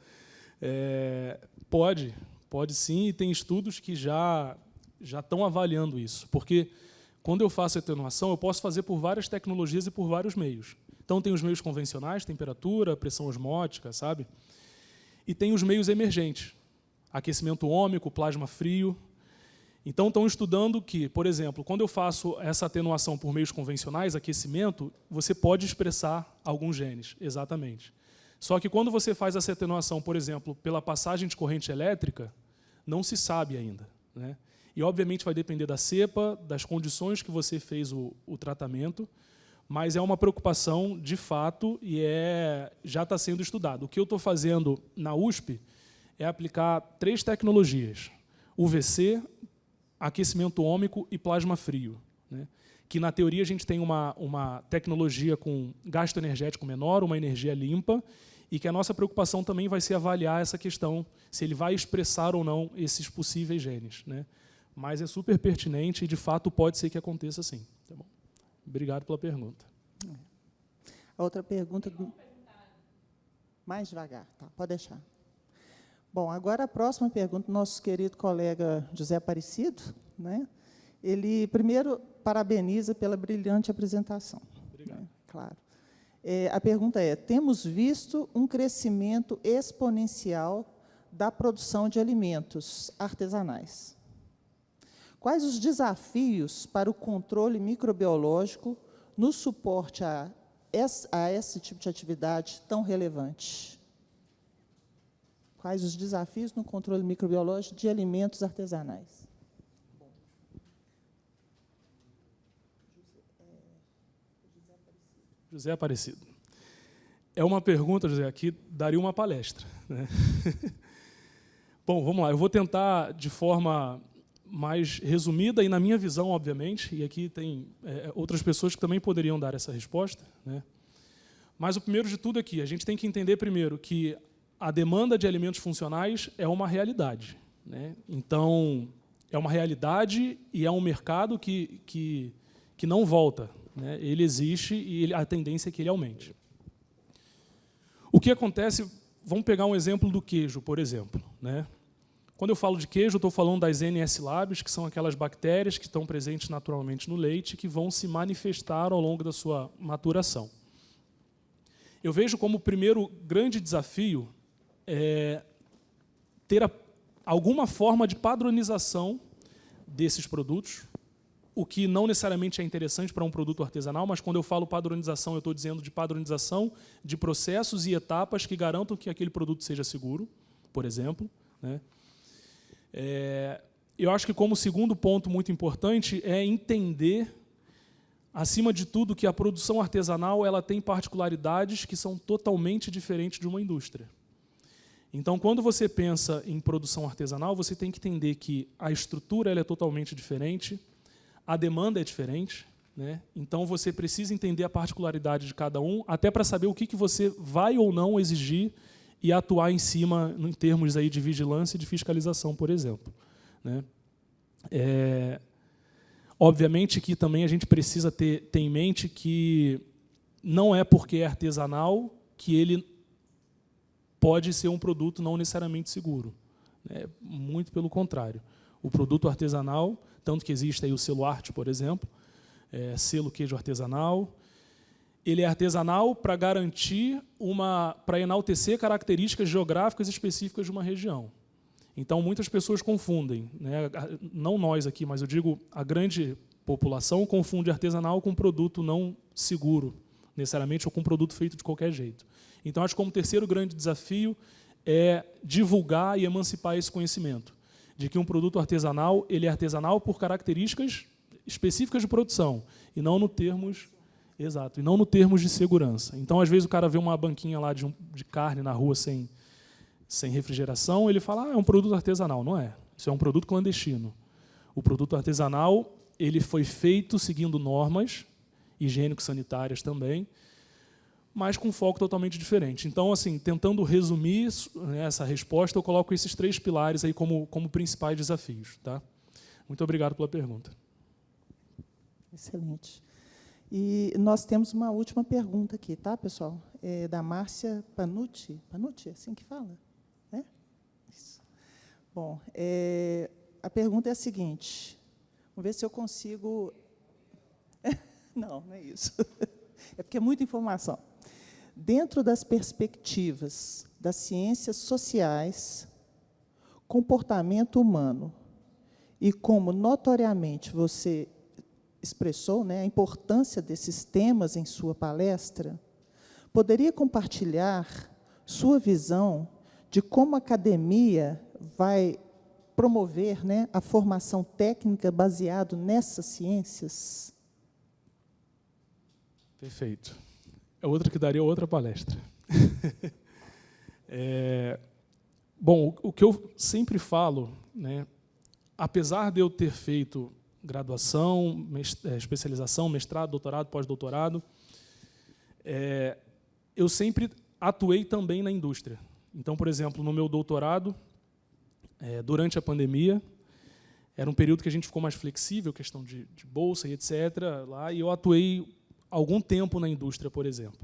Pode sim, e tem estudos que já estão avaliando isso, porque quando eu faço atenuação, eu posso fazer por várias tecnologias e por vários meios. Então, tem os meios convencionais, temperatura, pressão osmótica, sabe? E tem os meios emergentes, aquecimento ômico, plasma frio. Então, estão estudando que, por exemplo, quando eu faço essa atenuação por meios convencionais, aquecimento, você pode expressar alguns genes, exatamente. Só que quando você faz essa atenuação, por exemplo, pela passagem de corrente elétrica, não se sabe ainda, né? E, obviamente, vai depender da cepa, das condições que você fez o tratamento, mas é uma preocupação, de fato, e já está sendo estudado. O que eu estou fazendo na USP é aplicar 3 tecnologias: UVC, aquecimento ômico e plasma frio, né? Que, na teoria, a gente tem uma tecnologia com gasto energético menor, uma energia limpa, e que a nossa preocupação também vai ser avaliar essa questão, se ele vai expressar ou não esses possíveis genes, né? Mas é super pertinente e, de fato, pode ser que aconteça sim. Tá bom? Obrigado pela pergunta. A outra pergunta... Mais devagar, tá? Pode deixar. Bom, agora a próxima pergunta do nosso querido colega José Aparecido, né? Ele, primeiro, parabeniza pela brilhante apresentação. Obrigado. Né? Claro. A pergunta é: temos visto um crescimento exponencial da produção de alimentos artesanais. Quais os desafios para o controle microbiológico no suporte a esse tipo de atividade tão relevante? Quais os desafios no controle microbiológico de alimentos artesanais? José Aparecido. É uma pergunta, José, que daria uma palestra, né? Bom, vamos lá. Eu vou tentar de forma mais resumida e na minha visão, obviamente, e aqui tem outras pessoas que também poderiam dar essa resposta, né? Mas o primeiro de tudo aqui, a gente tem que entender primeiro que a demanda de alimentos funcionais é uma realidade, né? Então, é uma realidade e é um mercado que não volta, né? Ele existe e a tendência é que ele aumente. O que acontece, vamos pegar um exemplo do queijo, por exemplo, né? Quando eu falo de queijo, eu estou falando das NS labs, que são aquelas bactérias que estão presentes naturalmente no leite, que vão se manifestar ao longo da sua maturação. Eu vejo como o primeiro grande desafio ter alguma forma de padronização desses produtos, o que não necessariamente é interessante para um produto artesanal, mas quando eu falo padronização, eu estou dizendo de padronização de processos e etapas que garantam que aquele produto seja seguro, por exemplo, né? Eu acho que, como segundo ponto muito importante, é entender, acima de tudo, que a produção artesanal ela tem particularidades que são totalmente diferentes de uma indústria. Então, quando você pensa em produção artesanal, você tem que entender que a estrutura ela é totalmente diferente, a demanda é diferente, né? Então, você precisa entender a particularidade de cada um, até para saber o que você vai ou não exigir e atuar em cima, em termos aí de vigilância e de fiscalização, por exemplo, né? Obviamente que também a gente precisa ter em mente que não é porque é artesanal que ele pode ser um produto não necessariamente seguro, né? Muito pelo contrário. O produto artesanal, tanto que existe aí o selo arte, por exemplo, selo queijo artesanal, ele é artesanal para garantir para enaltecer características geográficas específicas de uma região. Então, muitas pessoas confundem, né? Não nós aqui, mas eu digo a grande população confunde artesanal com produto não seguro, necessariamente, ou com produto feito de qualquer jeito. Então, acho que como terceiro grande desafio é divulgar e emancipar esse conhecimento de que um produto artesanal ele é artesanal por características específicas de produção e não no termos exato, e não no termos de segurança. Então, às vezes o cara vê uma banquinha lá de carne na rua sem refrigeração, ele fala: é um produto artesanal. Não é. Isso é um produto clandestino. O produto artesanal ele foi feito seguindo normas higiênico-sanitárias também, mas com foco totalmente diferente. Então, assim, tentando resumir, né, essa resposta, eu coloco esses 3 pilares aí como principais desafios. Tá? Muito obrigado pela pergunta. Excelente. E nós temos uma última pergunta aqui, tá, pessoal? É da Márcia Panucci. Panucci, é assim que fala? É? Isso. Bom, a pergunta é a seguinte. Vamos ver se eu consigo... Não, não é isso. É porque é muita informação. Dentro das perspectivas das ciências sociais, comportamento humano, e como notoriamente você expressou, né, a importância desses temas em sua palestra, poderia compartilhar sua visão de como a academia vai promover, né, a formação técnica baseado nessas ciências? Perfeito. É outra que daria outra palestra. Bom, o que eu sempre falo, né, apesar de eu ter feito graduação, especialização, mestrado, doutorado, pós-doutorado, eu sempre atuei também na indústria. Então, por exemplo, no meu doutorado, durante a pandemia, era um período que a gente ficou mais flexível, questão de bolsa e etc. Lá, e eu atuei algum tempo na indústria, por exemplo.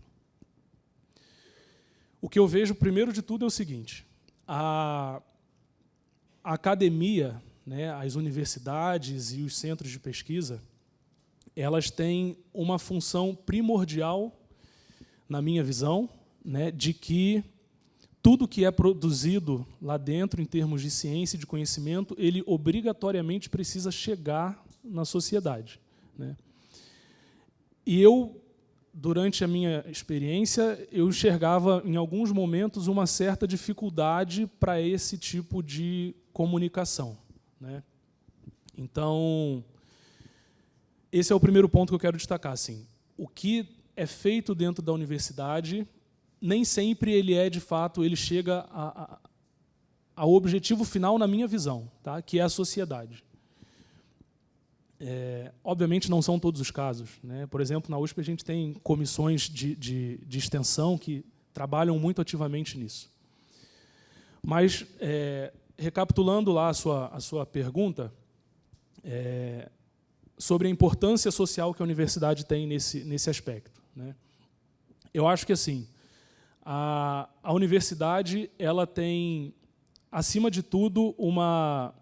O que eu vejo, primeiro de tudo, é o seguinte: a academia, né, as universidades e os centros de pesquisa, elas têm uma função primordial, na minha visão, né, de que tudo que é produzido lá dentro, em termos de ciência e de conhecimento, ele obrigatoriamente precisa chegar na sociedade, né? E eu, durante a minha experiência, eu enxergava, em alguns momentos, uma certa dificuldade para esse tipo de comunicação, né? Então, esse é o primeiro ponto que eu quero destacar. Assim, o que é feito dentro da universidade, nem sempre ele de fato, ele chega ao objetivo final, na minha visão, tá? Que é a sociedade. Obviamente, não são todos os casos, né? Por exemplo, na USP a gente tem comissões de extensão que trabalham muito ativamente nisso. Mas, recapitulando lá a sua pergunta, sobre a importância social que a universidade tem nesse aspecto, né? Eu acho que, assim, a universidade ela tem, acima de tudo, uma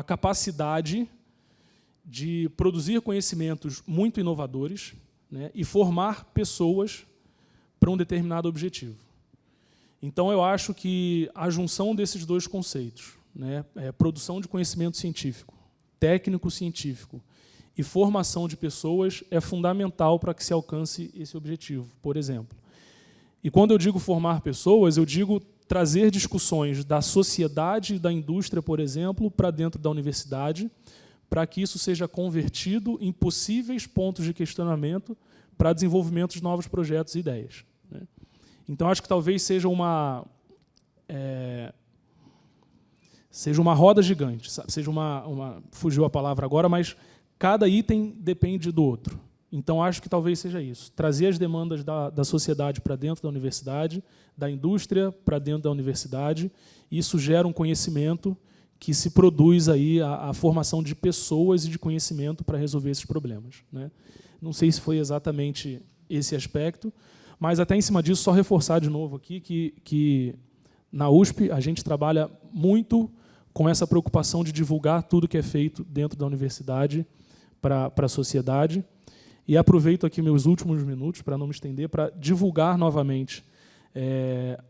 capacidade de produzir conhecimentos muito inovadores, né, e formar pessoas para um determinado objetivo. Então, eu acho que a junção desses dois conceitos, né, produção de conhecimento científico, técnico-científico e formação de pessoas, é fundamental para que se alcance esse objetivo, por exemplo. E quando eu digo formar pessoas, eu digo trazer discussões da sociedade e da indústria, por exemplo, para dentro da universidade, para que isso seja convertido em possíveis pontos de questionamento para desenvolvimento de novos projetos e ideias, né? Então, acho que talvez seja uma roda gigante, sabe? Seja fugiu a palavra agora, mas cada item depende do outro. Então, acho que talvez seja isso. Trazer as demandas da sociedade para dentro da universidade, da indústria para dentro da universidade. Isso gera um conhecimento que se produz aí a formação de pessoas e de conhecimento para resolver esses problemas, né? Não sei se foi exatamente esse aspecto, mas até em cima disso, só reforçar de novo aqui que na USP a gente trabalha muito com essa preocupação de divulgar tudo que é feito dentro da universidade para a sociedade. E aproveito aqui meus últimos minutos, para não me estender, para divulgar novamente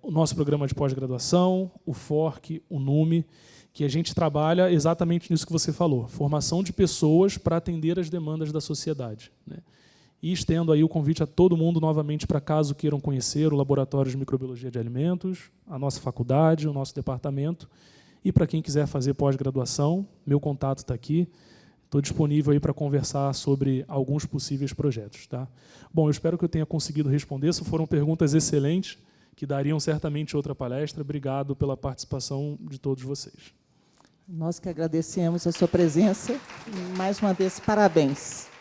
o nosso programa de pós-graduação, o FORC, o NUME, que a gente trabalha exatamente nisso que você falou, formação de pessoas para atender as demandas da sociedade, né? E estendo aí o convite a todo mundo novamente para caso queiram conhecer o Laboratório de Microbiologia de Alimentos, a nossa faculdade, o nosso departamento, e para quem quiser fazer pós-graduação, meu contato está aqui. Estou disponível aí para conversar sobre alguns possíveis projetos, tá? Bom, eu espero que eu tenha conseguido responder. Essas foram perguntas excelentes, que dariam certamente outra palestra. Obrigado pela participação de todos vocês. Nós que agradecemos a sua presença. E, mais uma vez, parabéns.